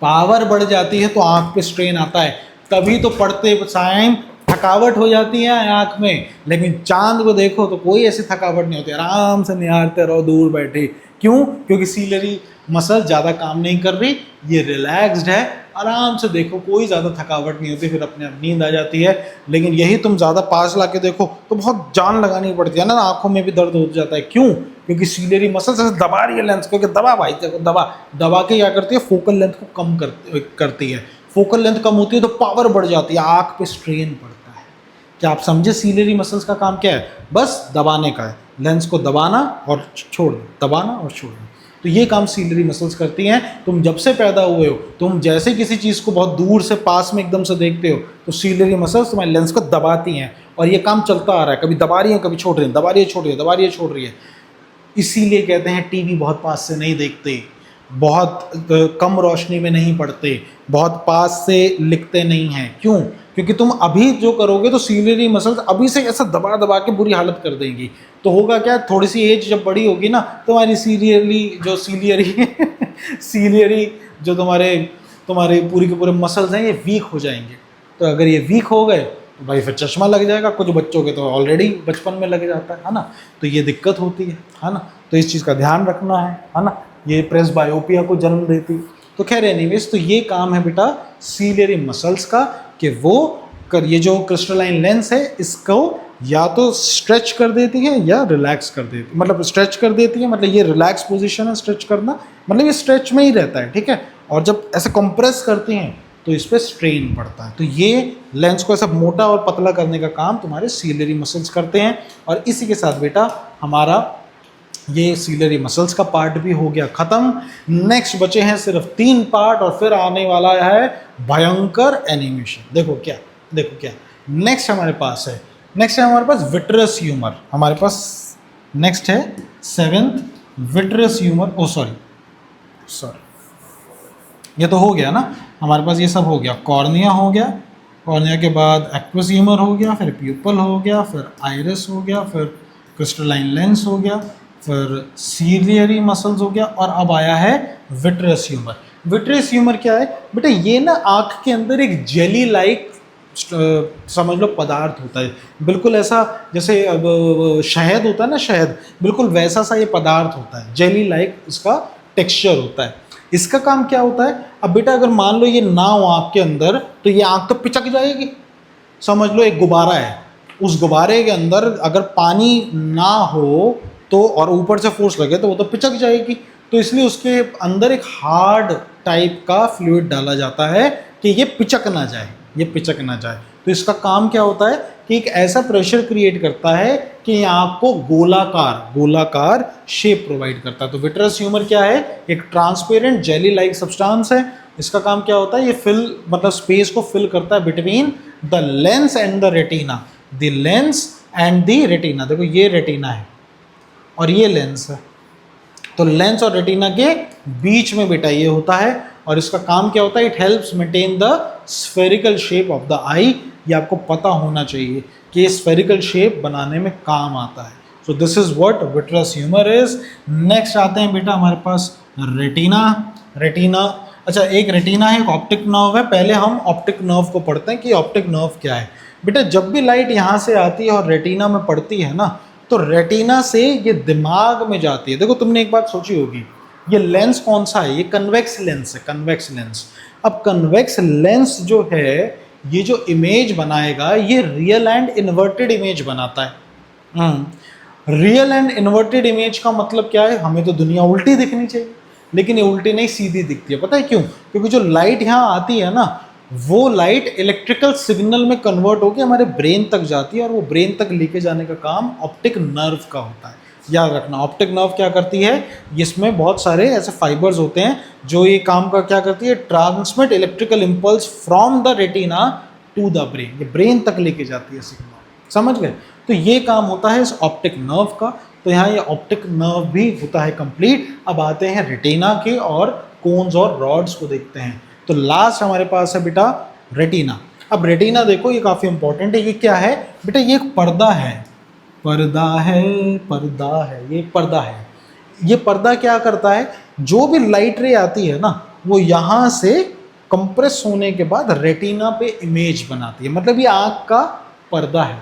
पावर बढ़ जाती है तो आंख पे स्ट्रेन आता है, तभी तो पढ़ते टाइम थकावट हो जाती है आंख में। लेकिन चांद को देखो तो कोई ऐसी थकावट नहीं होती, आराम से निहारते रहो दूर बैठे। क्यों? क्योंकि सीलियरी मसल ज़्यादा काम नहीं कर रही, ये रिलैक्स्ड है, आराम से देखो, कोई ज़्यादा थकावट नहीं होती, फिर अपने आप नींद आ जाती है। लेकिन यही तुम ज़्यादा पास ला के देखो तो बहुत जान लगानी पड़ती है ना, आंखों में भी दर्द हो जाता है। क्यों? क्योंकि सीलियरी मसल्स ऐसे दबा रही है लेंस को, दबा भाई, दबा के क्या करती है? फोकल लेंथ को कम करती है। फोकल लेंथ कम होती है तो पावर बढ़ जाती है, आंख पे स्ट्रेन पड़ता है। क्या आप समझे? सीलियरी मसल्स का काम क्या है? बस दबाने का है, लेंस को दबाना और छोड़ना, दबाना और छोड़ना। तो ये काम सीलियरी मसल्स करती हैं। तुम जब से पैदा हुए हो, तुम जैसे किसी चीज़ को बहुत दूर से पास में एकदम से देखते हो तो सीलियरी मसल्स तुम्हारे लेंस को दबाती हैं, और ये काम चलता आ रहा है, कभी दबा रही है, कभी छोड़ रही है, दबा रही है, छोड़ रही है, दबा रही है, छोड़ रही है। इसीलिए कहते हैं टीवी बहुत पास से नहीं देखते, बहुत कम रोशनी में नहीं पढ़ते, बहुत पास से लिखते नहीं हैं। क्यों? क्योंकि तुम अभी जो करोगे तो सीलियरी मसल्स अभी से ऐसा दबा दबा के बुरी हालत कर देंगी। तो होगा क्या? थोड़ी सी एज जब बड़ी होगी ना, तुम्हारी सीलियरी जो तुम्हारे पूरी के पूरे मसल्स हैं ये वीक हो जाएंगे। तो अगर ये वीक हो गए तो भाई फिर चश्मा लग जाएगा। कुछ बच्चों के तो ऑलरेडी बचपन में लग जाता है ना, तो ये दिक्कत होती है ना। तो इस चीज़ का ध्यान रखना है ना। ये प्रेसबायोपिया को जन्म देती। तो खैर एनीवेज, तो ये काम है बेटा सीलियरी मसल्स का कि ये जो क्रिस्टलाइन लेंस है इसको या तो स्ट्रेच कर देती है या रिलैक्स कर देती है। मतलब स्ट्रेच कर देती है मतलब ये रिलैक्स पोजीशन है, स्ट्रेच करना मतलब ये स्ट्रेच में ही रहता है, ठीक है। और जब ऐसे कंप्रेस करती हैं तो इस पर स्ट्रेन पड़ता है। तो ये लेंस को ऐसा मोटा और पतला करने का काम तुम्हारे सीलियरी मसल्स करते हैं। और इसी के साथ बेटा हमारा ये सीलियरी मसल्स का पार्ट भी हो गया खत्म। नेक्स्ट बचे हैं सिर्फ 3 पार्ट और फिर आने वाला है भयंकर एनिमेशन। देखो क्या नेक्स्ट हमारे पास है। नेक्स्ट है हमारे पास विट्रस ह्यूमर। हमारे पास नेक्स्ट है 7th विट्रस ह्यूमर। ओ सॉरी ये तो हो गया ना, हमारे पास ये सब हो गया, कॉर्निया हो गया, कॉर्निया के बाद एक्वस ह्यूमर हो गया, फिर प्यूपल हो गया, फिर आइरिस हो गया, फिर क्रिस्टलाइन लेंस हो गया, फिर सीलियरी मसल्स हो गया, और अब आया है विट्रियस ह्यूमर। विट्रियस ह्यूमर क्या है बेटा? ये ना आँख के अंदर एक जेली लाइक समझ लो पदार्थ होता है, बिल्कुल ऐसा जैसे अब शहद होता है ना, शहद, बिल्कुल वैसा सा ये पदार्थ होता है, जेली लाइक इसका टेक्सचर होता है। इसका काम क्या होता है? अब बेटा अगर मान लो ये ना हो आँख के अंदर, तो ये आँख तो पिचक जाएगी। समझ लो एक गुब्बारा है, उस गुब्बारे के अंदर अगर पानी ना हो तो, और ऊपर से फोर्स लगे, तो वो तो पिचक जाएगी। तो इसलिए उसके अंदर एक हार्ड टाइप का फ्लूइड डाला जाता है कि ये पिचक ना जाए, ये पिचक ना जाए। तो इसका काम क्या होता है कि एक ऐसा प्रेशर क्रिएट करता है कि ये आँख को गोलाकार शेप प्रोवाइड करता है। तो विट्रियस ह्यूमर क्या है? एक ट्रांसपेरेंट जेली लाइक सब्सटेंस है। इसका काम क्या होता है? ये फिल मतलब स्पेस को फिल करता है between the lens and the retina, the lens and the retina. देखो ये रेटिना है और ये लेंस है, तो लेंस और रेटिना के बीच में बेटा ये होता है। और इसका काम क्या होता है? It helps maintain the spherical shape of the eye. ये आपको पता होना चाहिए कि ये स्फेरिकल शेप बनाने में काम आता है। So this is what vitreous humour is. Next आते हैं बेटा हमारे पास रेटिना। रेटिना, अच्छा एक रेटिना है, एक ऑप्टिक नर्व है। पहले हम ऑप्टिक नर्व को पढ़ते हैं कि ऑप्टिक नर्व क्या है। बेटा जब भी लाइट यहाँ से आती है और रेटिना में पड़ती है ना, तो रेटिना से ये दिमाग में जाती है। देखो तुमने एक बात सोची होगी, ये लेंस कौन सा है? ये कन्वेक्स लेंस है, कन्वेक्स लेंस। अब कन्वेक्स लेंस जो है, ये जो इमेज बनाएगा, ये रियल एंड इन्वर्टेड इमेज बनाता है। रियल एंड इन्वर्टेड इमेज का मतलब क्या है? हमें तो दुनिया उल्टी दिखनी चाहिए, लेकिन ये उल्टी नहीं सीधी दिखती है। पता है क्यों? क्योंकि जो लाइट यहाँ आती है ना, वो लाइट इलेक्ट्रिकल सिग्नल में कन्वर्ट होकर हमारे ब्रेन तक जाती है, और वो ब्रेन तक लेके जाने का काम ऑप्टिक नर्व का होता है। याद रखना, ऑप्टिक नर्व क्या करती है? इसमें बहुत सारे ऐसे फाइबर्स होते हैं जो ये काम का क्या करती है? Transmit electrical impulse from the retina to the brain. ये ब्रेन तक लेके जाती है सिग्नल, समझ गए? तो ये काम होता है इस ऑप्टिक नर्व का। तो यहाँ ये ऑप्टिक नर्व भी होता है कंप्लीट। अब आते हैं रेटिना के और कोन्स और रॉड्स को देखते हैं। तो लास्ट हमारे पास है बेटा रेटिना। अब रेटिना देखो, ये काफ़ी इंपॉर्टेंट है। ये क्या है बेटा? ये एक पर्दा है, पर्दा है, पर्दा है, ये पर्दा है। ये पर्दा क्या करता है? जो भी लाइट रे आती है ना, वो यहाँ से कंप्रेस होने के बाद रेटिना पे इमेज बनाती है। मतलब ये आँख का पर्दा है,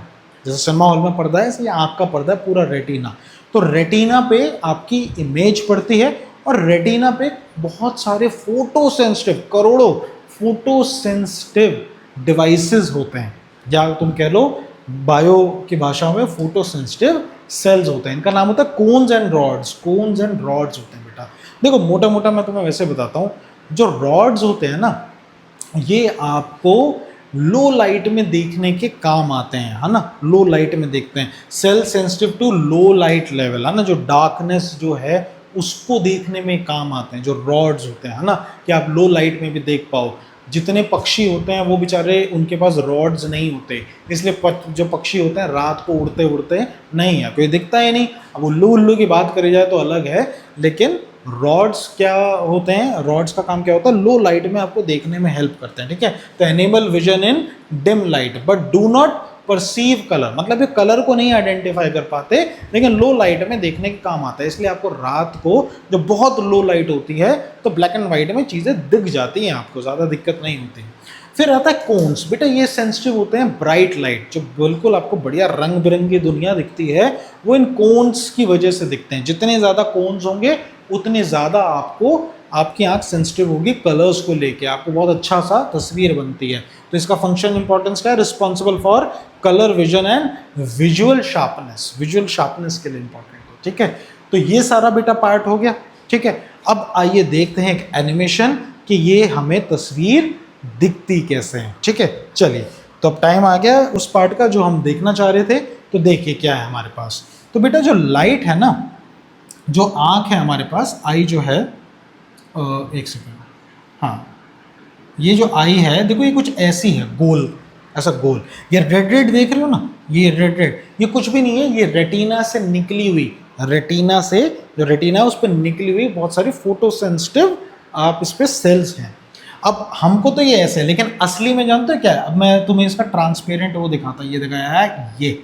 जैसे सिनेमा हॉल में पर्दा है, ऐसे ये आँख का पर्दा है, पूरा रेटिना। तो रेटिना पे आपकी इमेज पड़ती है, और रेटिना पे बहुत सारे फोटो सेंसिटिव, करोड़ों फोटो सेंसिटिव डिवाइसेस होते हैं, या तुम कह लो बायो की भाषा में फोटो सेंसिटिव सेल्स होते हैं। इनका नाम होता है cones and rods. Cones and rods होते हैं बेटा। देखो मोटा मोटा मैं तुम्हें वैसे बताता हूँ, जो रॉड्स होते हैं ना, ये आपको लो लाइट में देखने के काम आते हैं, है ना? लो लाइट में देखते हैं, cell sensitive to low light level, है ना? जो डार्कनेस जो है उसको देखने में काम आते हैं जो रॉड्स होते हैं, है ना? कि आप लो लाइट में भी देख पाओ। जितने पक्षी होते हैं वो बेचारे, उनके पास रॉड्स नहीं होते, इसलिए जो पक्षी होते हैं रात को उड़ते उड़ते नहीं है, कोई दिखता ही नहीं। अब उल्लू उल्लू की बात करी जाए तो अलग है, लेकिन रॉड्स क्या होते हैं? रॉड्स का काम क्या होता है? लो लाइट में आपको देखने में हेल्प करते हैं, ठीक है? तो enable vision in dim light but do not perceive colour, मतलब ये कलर को नहीं आइडेंटिफाई कर पाते, लेकिन लो लाइट में देखने के काम आता है। इसलिए आपको रात को जब बहुत लो लाइट होती है तो ब्लैक एंड वाइट में चीज़ें दिख जाती हैं, आपको ज़्यादा दिक्कत नहीं होती। फिर आता है कोन्स। बेटा ये सेंसिटिव होते हैं ब्राइट लाइट, जो बिल्कुल आपको बढ़िया रंग बिरंगी दुनिया दिखती है, वो इन कोन्स की वजह से दिखते हैं। जितने ज़्यादा कोन्स होंगे उतने ज़्यादा आपको, आपकी आंख सेंसिटिव होगी कलर्स को लेके, आपको बहुत अच्छा सा तस्वीर बनती है। तो इसका फंक्शन इंपॉर्टेंस क्या है? Responsible for colour vision and visual sharpness, visual sharpness के लिए इंपॉर्टेंट है, ठीक है? तो ये सारा बेटा पार्ट हो गया, ठीक है? अब आइए देखते हैं एक एनिमेशन कि ये हमें तस्वीर दिखती कैसे है, ठीक है? चलिए, तो अब टाइम आ गया उस पार्ट का जो हम देखना चाह रहे थे। तो देखिए क्या है हमारे पास। तो बेटा जो लाइट है ना, जो आँख है हमारे पास, आई जो है, एक सेकेंड, हाँ, ये जो आई है देखो, ये कुछ ऐसी है, गोल, ऐसा गोल। ये रेड रेड देख रहे हो ना, ये रेड रेड, ये कुछ भी नहीं है, ये रेटिना से निकली हुई, रेटिना से, जो रेटिना है उस पर निकली हुई बहुत सारी फोटो सेंसिटिव आप इस पे सेल्स हैं। अब हमको तो ये ऐसे है, लेकिन असली में जानते हो क्या है? अब मैं तुम्हें इसका ट्रांसपेरेंट वो दिखाता, ये दिखाया है ये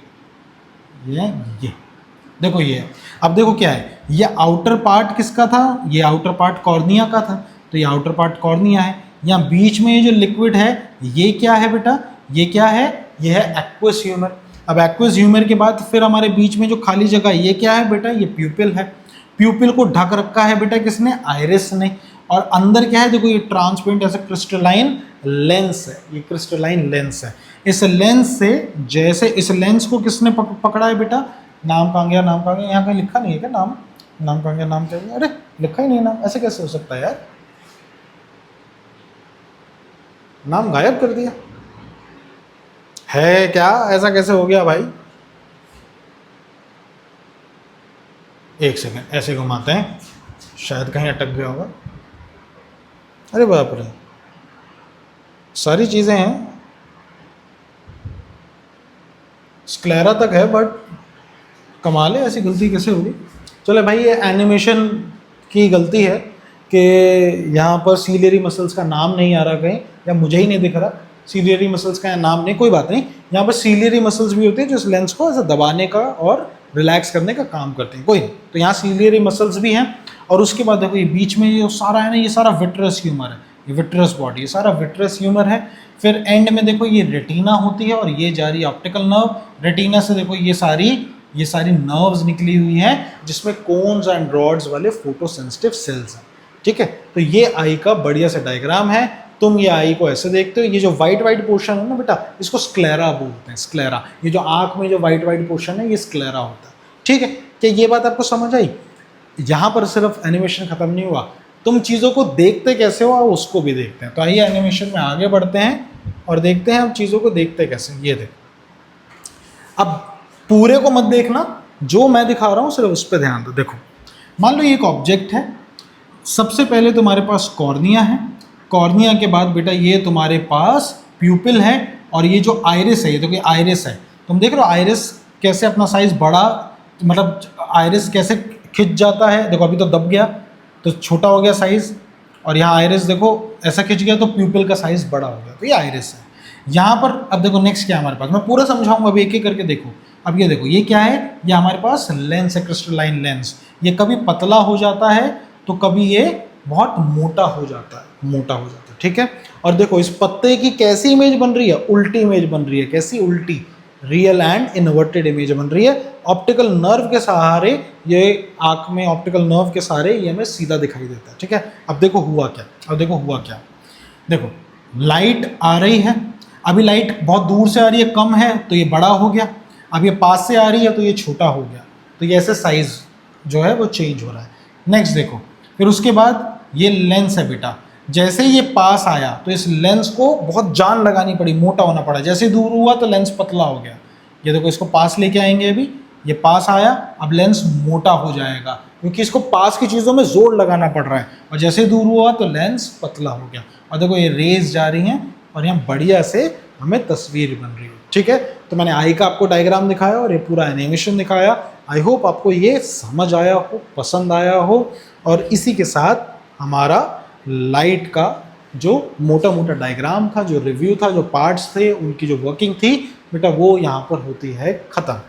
देखो ये है। अब देखो क्या है, ये आउटर पार्ट किसका था? ये आउटर पार्ट कॉर्निया का था, तो ये आउटर पार्ट कॉर्निया है। यहाँ बीच में ये जो लिक्विड है ये क्या है बेटा? ये क्या है? ये है एक्वस ह्यूमर। अब एक्वस ह्यूमर के बाद फिर हमारे बीच में जो खाली जगह ये क्या है बेटा? ये प्यूपिल है। प्यूपिल को ढक रखा है बेटा किसने? आइरिस ने। और अंदर क्या है? देखो ये ट्रांसपेरेंट ऐसा क्रिस्टलाइन लेंस है, ये क्रिस्टलाइन लेंस है। इस लेंस से जैसे इस लेंस को किसने पकड़ा है बेटा? नाम कहाँ गया? नाम कहाँ गया? यहाँ कहीं लिखा नहीं है क्या नाम? नाम कहाँ गया? नाम क्या गया? अरे लिखा ही नहीं नाम, ऐसे कैसे हो सकता है यार? नाम गायब कर दिया है क्या? ऐसा कैसे हो गया भाई? एक सेकंड ऐसे घुमाते हैं, शायद कहीं अटक गया होगा। अरे बाप रे, सारी चीज़ें हैं, स्क्लेरा तक है, बट कमाल है, ऐसी गलती कैसे होगी? चलो भाई, ये एनिमेशन की गलती है कि यहाँ पर सीलियरी मसल्स का नाम नहीं आ रहा कहीं, या मुझे ही नहीं दिख रहा सीलियरी मसल्स का नाम नहीं। कोई बात नहीं, यहाँ पर सीलियरी मसल्स भी होती है जो इस लेंस को ऐसे दबाने का और रिलैक्स करने का काम करते हैं। कोई नहीं, तो यहाँ सीलियरी मसल्स भी हैं। और उसके बाद देखो ये बीच में जो सारा है ना, ये सारा विट्रस ह्यूमर है, ये विट्रस बॉडी, ये सारा विट्रस ह्यूमर है। फिर एंड में देखो ये रेटिना होती है और ये जा रही है ऑप्टिकल नर्व। रेटिना से देखो ये सारी नर्व्स निकली हुई हैं जिसमें कोन्स एंड रॉड्स वाले फोटो सेंसिटिव सेल्स हैं। ठीक है, तो ये आई का बढ़िया सा डायग्राम है। तुम ये आई को ऐसे देखते हो, ये जो व्हाइट व्हाइट पोर्शन है ना बेटा, इसको स्क्लेरा बोलते हैं, स्क्लेरा। ये जो आंख में जो व्हाइट व्हाइट पोर्शन है ये स्क्लेरा होता है। ठीक है, क्या ये बात आपको समझ आई? यहाँ पर सिर्फ एनिमेशन खत्म नहीं हुआ, तुम चीज़ों को देखते कैसे हो और उसको भी देखते हैं। तो आइए एनिमेशन में आगे बढ़ते हैं और देखते हैं हम चीज़ों को देखते कैसे। ये देख, अब पूरे को मत देखना, जो मैं दिखा रहा हूँ सिर्फ उस पर ध्यान दो। देखो, मान लो ये एक ऑब्जेक्ट है। सबसे पहले तुम्हारे पास कॉर्निया है, कॉर्निया के बाद बेटा ये तुम्हारे पास प्यूपिल है, और ये जो आइरिस है, ये देखो आइरिस है। तुम देख रहे हो आइरिस कैसे अपना साइज बड़ा, मतलब आइरिस कैसे खिंच जाता है। देखो अभी तो दब गया तो छोटा हो गया साइज, और यहाँ आइरिस देखो ऐसा खिंच गया तो प्यूपिल का साइज बड़ा हो गया। तो ये आइरिस है। यहाँ पर अब देखो नेक्स्ट क्या है हमारे पास, मैं पूरा समझाऊंगा, अभी एक एक करके देखो। अब ये देखो ये क्या है? ये हमारे पास लेंस है, क्रिस्टलाइन लेंस। ये कभी पतला हो जाता है तो कभी ये बहुत मोटा हो जाता है, मोटा हो जाता है। ठीक है, और देखो इस पत्ते की कैसी इमेज बन रही है? उल्टी इमेज बन रही है। कैसी? उल्टी, रियल एंड इन्वर्टेड इमेज बन रही है। ऑप्टिकल नर्व के सहारे, ये आंख में ऑप्टिकल नर्व के सहारे ये हमें सीधा दिखाई देता है। ठीक है, अब देखो हुआ क्या, अब देखो हुआ क्या। देखो लाइट आ रही है, अभी लाइट बहुत दूर से आ रही है, कम है तो ये बड़ा हो गया। अब ये पास से आ रही है तो ये छोटा हो गया। तो ये ऐसे साइज जो है वो चेंज हो रहा है। नेक्स्ट देखो, फिर उसके बाद ये लेंस है बेटा। जैसे ये पास आया तो इस लेंस को बहुत जान लगानी पड़ी, मोटा होना पड़ा। जैसे दूर हुआ तो लेंस पतला हो गया। ये देखो इसको पास लेके आएंगे, अभी ये पास आया, अब लेंस मोटा हो जाएगा क्योंकि इसको पास की चीज़ों में जोर लगाना पड़ रहा है। और जैसे दूर हुआ तो लेंस पतला हो गया। और देखो ये रेज जा रही हैं और यहाँ बढ़िया से हमें तस्वीर बन रही है। ठीक है, तो मैंने आई का आपको डायग्राम दिखाया और ये पूरा एनिमेशन दिखाया। आई होप आपको ये समझ आया हो, पसंद आया हो। और इसी के साथ हमारा लाइट का जो मोटा मोटा डायग्राम था, जो रिव्यू था, जो पार्ट्स थे, उनकी जो वर्किंग थी बेटा, वो यहाँ पर होती है ख़त्म।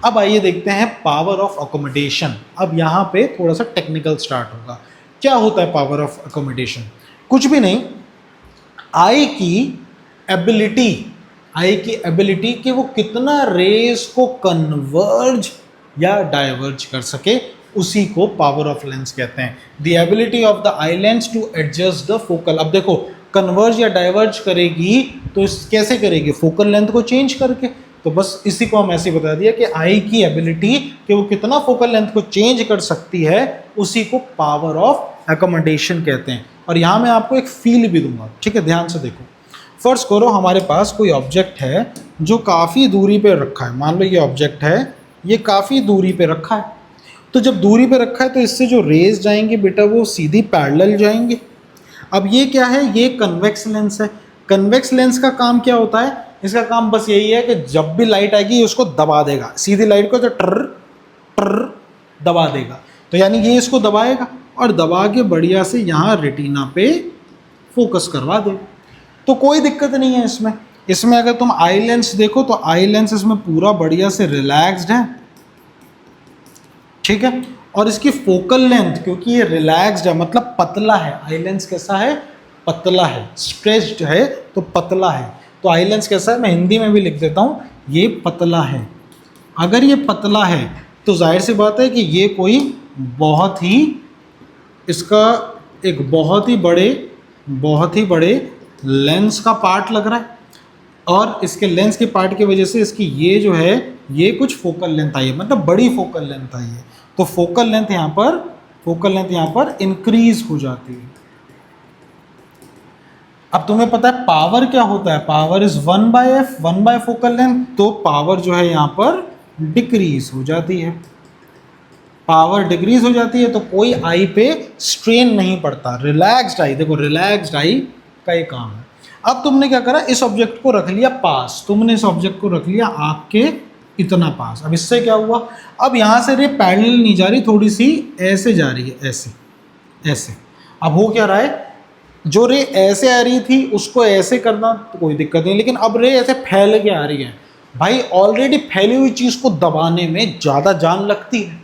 अब आइए देखते हैं पावर ऑफ अकोमोडेशन। अब यहाँ पे थोड़ा सा टेक्निकल स्टार्ट होगा। क्या होता है पावर ऑफ अकोमोडेशन? कुछ भी नहीं, आई की एबिलिटी कि वो कितना रेज को कन्वर्ज या डाइवर्ज कर सके, उसी को पावर ऑफ लेंस कहते हैं। The ability of the eye lens to adjust the focal. अब देखो कन्वर्ज या डाइवर्ज करेगी तो कैसे करेगी? फोकल लेंथ को चेंज करके। तो बस इसी को हम ऐसे बता दिया कि आई की एबिलिटी कि वो कितना फोकल लेंथ को चेंज कर सकती है, उसी को पावर ऑफ एकोमोडेशन कहते हैं। और यहाँ मैं आपको एक फील भी दूंगा। ठीक है, ध्यान से देखो। फर्ज करो हमारे पास कोई ऑब्जेक्ट है जो काफ़ी दूरी पे रखा है। मान लो ये ऑब्जेक्ट है, ये काफ़ी दूरी पे रखा है। तो जब दूरी पे रखा है तो इससे जो रेज जाएंगे बेटा वो सीधी पैरेलल जाएंगे। अब ये क्या है? ये कन्वेक्स लेंस है। कन्वेक्स लेंस का काम क्या होता है? इसका काम बस यही है कि जब भी लाइट आएगी उसको दबा देगा, सीधी लाइट को तो ट्र ट्र दबा देगा। तो यानी ये इसको दबाएगा और दबा के बढ़िया से यहाँ रेटिना पे फोकस करवा दे। तो कोई दिक्कत नहीं है इसमें। इसमें अगर तुम आई लेंस देखो तो आई लेंस इसमें पूरा बढ़िया से रिलैक्स्ड है, ठीक है। और इसकी फोकल लेंथ, क्योंकि ये रिलैक्स्ड है मतलब पतला है, आई लेंस कैसा है, पतला है, स्ट्रेच्ड है तो पतला है। तो आई लेंस कैसा है, मैं हिंदी में भी लिख देता हूँ, ये पतला है। अगर ये पतला है तो जाहिर सी बात है कि ये कोई बहुत ही, इसका एक बहुत ही बड़े लेंस का पार्ट लग रहा है, और इसके लेंस के पार्ट की वजह से इसकी ये जो है ये कुछ फोकल लेंथ आई है, मतलब बड़ी फोकल लेंथ आई है। तो फोकल लेंथ यहाँ पर इंक्रीज हो जाती है। अब तुम्हें पता है पावर क्या होता है, power is 1/f, 1 focal length. तो पावर जो है यहाँ पर डिक्रीज हो जाती है, पावर डिक्रीज हो जाती है तो कोई आई पे स्ट्रेन नहीं पड़ता, रिलैक्स्ड आई। देखो रिलैक्स्ड आई का ये काम है। अब तुमने क्या करा, इस ऑब्जेक्ट को रख लिया पास, तुमने इस ऑब्जेक्ट को रख लिया आँख के इतना पास। अब इससे क्या हुआ, अब यहाँ से रे पैरेलल नहीं जा रही, थोड़ी सी ऐसे जा रही है, ऐसे। अब हो क्या रहा है, जो रे ऐसे आ रही थी उसको ऐसे करना तो कोई दिक्कत नहीं, लेकिन अब रे ऐसे फैल के आ रही है। भाई ऑलरेडी फैली हुई चीज़ को दबाने में ज़्यादा जान लगती है,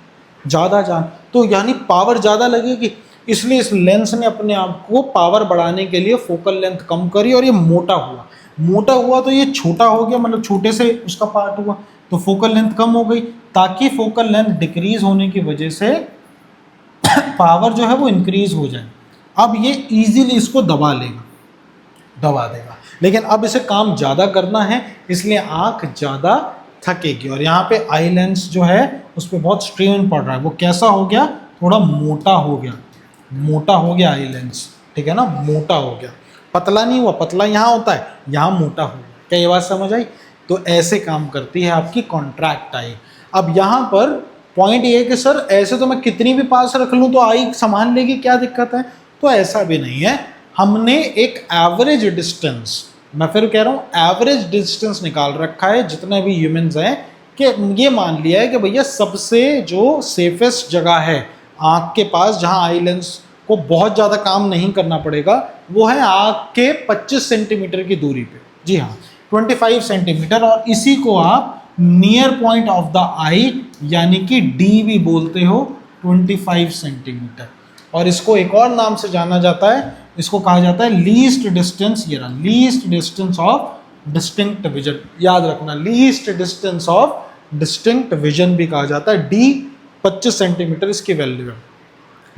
ज़्यादा जान, तो यानी पावर ज़्यादा लगेगी। इसलिए इस लेंस ने अपने आप को पावर बढ़ाने के लिए फोकल लेंथ कम करी और ये मोटा हुआ तो ये छोटा हो गया, मतलब छोटे से उसका पार्ट हुआ तो फोकल लेंथ कम हो गई, ताकि फोकल लेंथ डिक्रीज होने की वजह से पावर जो है वो इंक्रीज हो जाए। अब ये इजीली इसको दबा देगा, लेकिन अब इसे काम ज़्यादा करना है, इसलिए आँख ज़्यादा थकेगी। और यहाँ पे आई लेंस जो है उस पर बहुत स्ट्रेन पड़ रहा है, वो कैसा हो गया, थोड़ा मोटा हो गया आई लेंस, ठीक है ना, मोटा हो गया, पतला नहीं हुआ, पतला यहाँ होता है, यहाँ मोटा हो गया। क्या ये बात समझ आई? तो ऐसे काम करती है आपकी कॉन्ट्रैक्ट आई। अब यहाँ पर पॉइंट ये है कि सर ऐसे तो मैं कितनी भी पास रख लूँ तो आई संभाल लेगी, क्या दिक्कत है? तो ऐसा भी नहीं है, हमने एक एवरेज डिस्टेंस, मैं फिर कह रहा हूँ एवरेज डिस्टेंस निकाल रखा है जितने भी ह्यूमंस हैं, कि ये मान लिया है कि भैया सबसे जो सेफेस्ट जगह है आँख के पास, जहाँ आई लेंस को बहुत ज़्यादा काम नहीं करना पड़ेगा, वो है आँख के 25 सेंटीमीटर की दूरी पे। जी हाँ, 25 सेंटीमीटर, और इसी को आप नियर पॉइंट ऑफ द आई यानी कि डी भी बोलते हो, 25 सेंटीमीटर। और इसको एक और नाम से जाना जाता है, इसको कहा जाता है लीस्ट डिस्टेंस, ये रहा least distance of distinct vision, याद रखना, least distance of distinct vision भी कहा जाता है। डी 25 सेंटीमीटर इसकी वैल्यू है,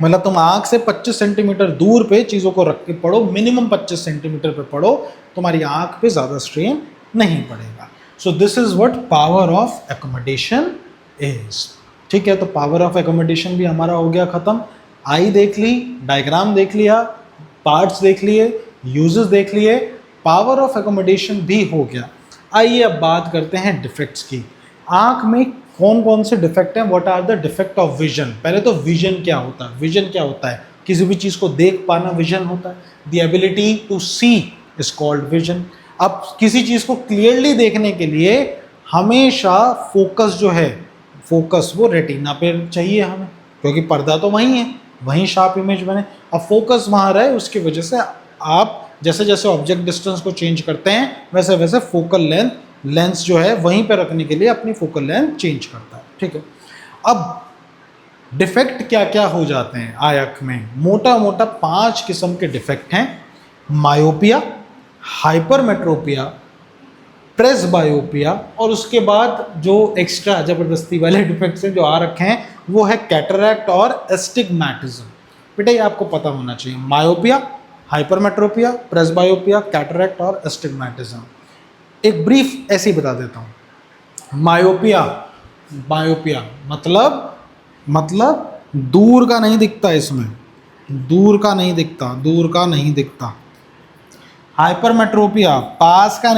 मतलब तुम आँख से 25 सेंटीमीटर दूर पे चीज़ों को रख के पढ़ो, मिनिमम 25 सेंटीमीटर पे पढ़ो, तुम्हारी आँख पे ज़्यादा स्ट्रेन नहीं पड़ेगा। So this is what power of accommodation is. ठीक है, तो पावर ऑफ एकोमोडेशन भी हमारा हो गया ख़त्म। आई देख ली, डायग्राम देख लिया, पार्ट्स देख लिए, यूजेस देख लिए, पावर ऑफ एकोमोडेशन भी हो गया। आइए अब बात करते हैं डिफेक्ट्स की। आँख में कौन कौन से डिफेक्ट हैं, what are the defect of vision. पहले तो विजन क्या होता है, विजन क्या होता है, किसी भी चीज़ को देख पाना विजन होता है। The ability to see is called vision. अब किसी चीज़ को क्लियरली देखने के लिए हमेशा फोकस जो है, फोकस वो रेटिना पे चाहिए हमें, क्योंकि पर्दा तो वहीं है, वहीं शार्प इमेज बने। अब फोकस वहाँ रहे, उसकी वजह से आप जैसे जैसे ऑब्जेक्ट डिस्टेंस को चेंज करते हैं वैसे वैसे फोकल लेंस जो है वहीं पर रखने के लिए अपनी फोकल लेंथ चेंज करता है। ठीक है, अब डिफेक्ट क्या क्या हो जाते हैं आँख में, मोटा मोटा 5 किस्म के डिफेक्ट हैं। मायोपिया, हाइपरमेट्रोपिया, प्रेसबायोपिया, और उसके बाद जो एक्स्ट्रा ज़बरदस्ती वाले डिफेक्ट्स हैं जो आ रखे हैं वो है कैटरैक्ट और एस्टिग्मैटिज्म। बेटा ये आपको पता होना चाहिए, मायोपिया, हाइपरमेट्रोपिया, प्रेसबायोपिया, कैटरैक्ट और एस्टिग्मैटिज्म। एक ब्रीफ ऐसे ही बता देता हूँ। मायोपिया मतलब दूर का नहीं दिखता, इसमें दूर का नहीं दिखता। हाइपरमेट्रोपिया पास का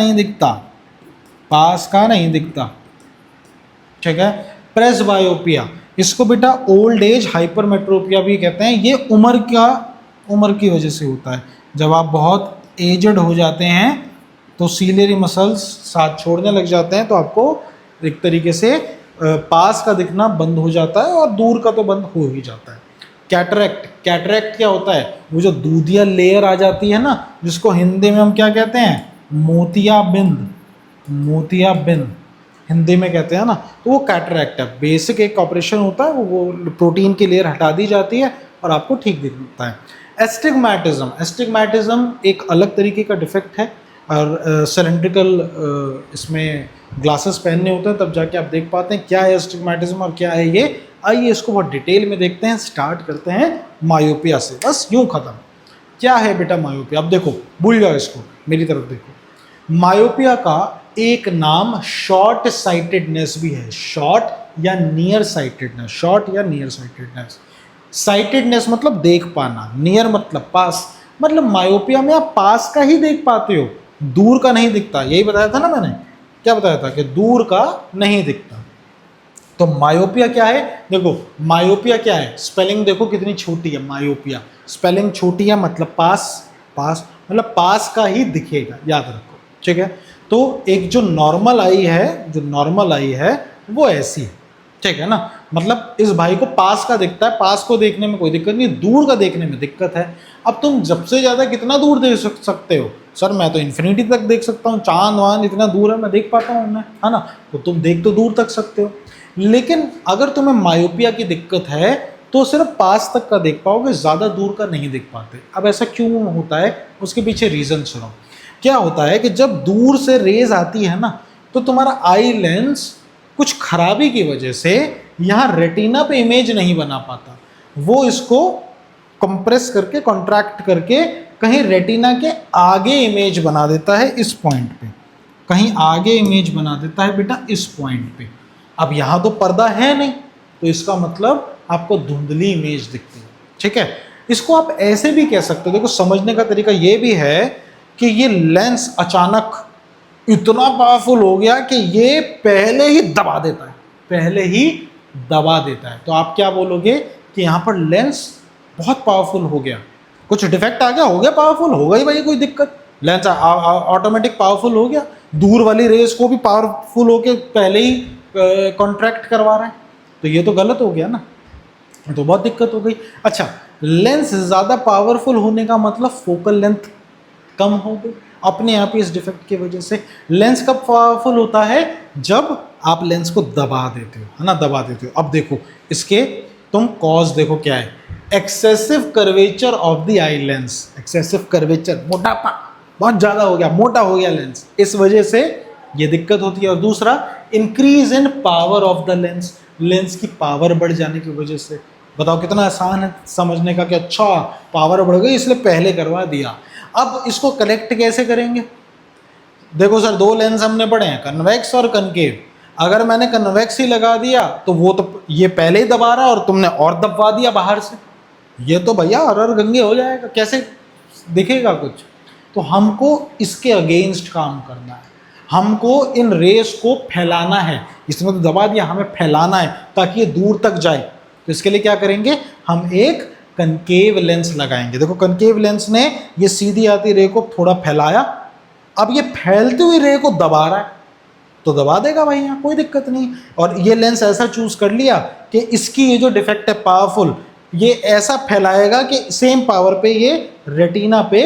नहीं दिखता। ठीक है, प्रेसबायोपिया, इसको बेटा ओल्ड एज हाइपरमेट्रोपिया भी कहते हैं। ये उम्र की वजह से होता है। जब आप बहुत एजड हो जाते हैं तो सीलियरी मसल्स साथ छोड़ने लग जाते हैं, तो आपको एक तरीके से पास का दिखना बंद हो जाता है और दूर का तो बंद हो ही जाता है। कैटरेक्ट, कैटरेक्ट क्या होता है? वो जो दूधिया लेयर आ जाती है ना, जिसको हिंदी में हम क्या कहते हैं? मोतियाबिंद, मोतियाबिंद हिंदी में कहते हैं ना, तो वो कैटरेक्ट है। बेसिक एक ऑपरेशन होता है, वो प्रोटीन की लेयर हटा दी जाती है और आपको ठीक दिखता है। एस्टिग्मैटिज्म, एस्टिग्मैटिज्म एक अलग तरीके का डिफेक्ट है और सिलेंड्रिकल इसमें ग्लासेस पहनने होते हैं तब जाके आप देख पाते हैं क्या है एस्टिग्मैटिज्म और क्या है ये। आइए इसको बहुत डिटेल में देखते हैं। स्टार्ट करते हैं मायोपिया से, बस यूं खत्म। क्या है बेटा मायोपिया? अब देखो, भूल जाओ इसको, मेरी तरफ देखो। मायोपिया का एक नाम शॉर्ट साइटेडनेस भी है, शॉर्ट या नियर साइटेडनेस, शॉर्ट या नियर साइटेडनेस। साइटेडनेस मतलब देख पाना, नियर मतलब पास, मतलब मायोपिया में आप पास का ही देख पाते हो, दूर का नहीं दिखता। यही बताया था ना मैंने, क्या बताया था कि दूर का नहीं दिखता। तो मायोपिया क्या है? देखो मायोपिया क्या है, स्पेलिंग देखो कितनी छोटी है। मायोपिया स्पेलिंग छोटी है, मतलब पास, पास मतलब पास का ही दिखेगा, याद रखो, ठीक है। तो एक जो नॉर्मल आई है, जो नॉर्मल आई है वो ऐसी है, ठीक है ना। मतलब इस भाई को पास का दिखता है, पास को देखने में कोई दिक्कत नहीं, दूर का देखने में दिक्कत है। अब तुम सबसे ज़्यादा कितना दूर देख सकते हो? सर मैं तो इन्फिनिटी तक देख सकता हूँ, चांद वांद इतना दूर है मैं देख पाता हूँ मैं, है ना। तो तुम देख तो दूर तक सकते हो, लेकिन अगर तुम्हें मायोपिया की दिक्कत है तो सिर्फ पास तक का देख पाओगे, ज़्यादा दूर का नहीं देख पाते। अब ऐसा क्यों होता है, उसके पीछे रीज़न सुनो। क्या होता है कि जब दूर से रेज आती है ना, तो तुम्हारा आई लेंस कुछ खराबी की वजह से यहाँ रेटिना पे इमेज नहीं बना पाता, वो इसको कंप्रेस करके, कॉन्ट्रैक्ट करके कहीं रेटिना के आगे इमेज बना देता है, इस पॉइंट पे कहीं आगे इमेज बना देता है बेटा, इस पॉइंट पे। अब यहाँ तो पर्दा है नहीं, तो इसका मतलब आपको धुंधली इमेज दिखती है, ठीक है। इसको आप ऐसे भी कह सकते हो, देखो समझने का तरीका ये भी है कि ये लेंस अचानक इतना पावरफुल हो गया कि ये पहले ही दबा देता है, पहले ही दबा देता है। तो आप क्या बोलोगे कि यहाँ पर लेंस बहुत पावरफुल हो गया, कुछ डिफेक्ट आ गया, हो गया पावरफुल, हो गई भाई कोई दिक्कत, लेंस ऑटोमेटिक पावरफुल हो गया, दूर वाली रेस को भी पावरफुल होके पहले ही कॉन्ट्रैक्ट करवा रहा है, तो ये तो गलत हो गया ना, तो बहुत दिक्कत हो गई। अच्छा, लेंस ज़्यादा पावरफुल होने का मतलब फोकल लेंथ कम हो गई अपने आप ही इस डिफेक्ट की वजह से। लेंस कब पावरफुल होता है? जब आप लेंस को दबा देते हो, है ना, दबा देते हो। अब देखो इसके तुम कॉज देखो क्या है, excessive curvature of the eye lens, excessive curvature, मोटापा बहुत ज़्यादा हो गया, मोटा हो गया लेंस, इस वजह से ये दिक्कत होती है। और दूसरा, increase in power of the lens, lens की पावर बढ़ जाने की वजह से। बताओ कितना आसान है समझने का कि अच्छा पावर बढ़ गई इसलिए पहले करवा दिया। अब इसको कलेक्ट कैसे करेंगे? देखो सर, दो लेंस हमने पढ़े हैं, कन्वेक्स और कनकेव। अगर मैंने कन्वेक्स ही लगा दिया तो वो तो ये पहले ही दबा रहा है और तुमने और दबा दिया बाहर से, ये तो भैया हर गंगे हो जाएगा, कैसे दिखेगा कुछ। तो हमको इसके अगेंस्ट काम करना है, हमको इन रेस को फैलाना है। इसने तो दबा दिया, हमें फैलाना है ताकि ये दूर तक जाए। तो इसके लिए क्या करेंगे, हम एक कनकेव लेंस लगाएंगे। देखो कनकेव लेंस ने ये सीधी आती रे को थोड़ा फैलाया, अब ये फैलती हुई रे को दबा रहा है, तो दबा देगा भाई, यहाँ कोई दिक्कत नहीं। और ये लेंस ऐसा चूज कर लिया कि इसकी ये जो डिफेक्ट है पावरफुल, ये ऐसा फैलाएगा कि सेम पावर पे ये रेटिना पे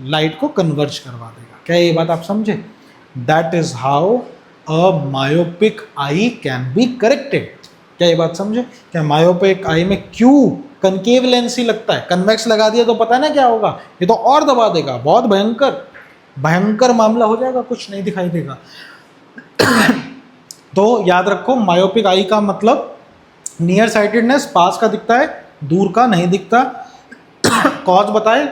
लाइट को कन्वर्ज करवा देगा। क्या ये बात आप समझे? That is how a myopic I can be corrected. क्या ये बात समझे? क्या मायोपिक आई में क्यों कनकेव लेंस ही लगता है? कन्वेक्स लगा दिया तो पता है ना क्या होगा, ये तो और दबा देगा, बहुत भयंकर भयंकर मामला हो जाएगा, कुछ नहीं दिखाई देगा। तो याद रखो, मायोपिक आई का मतलब नियर साइटेडनेस, पास का दिखता है, दूर का नहीं दिखता। कॉज बताए,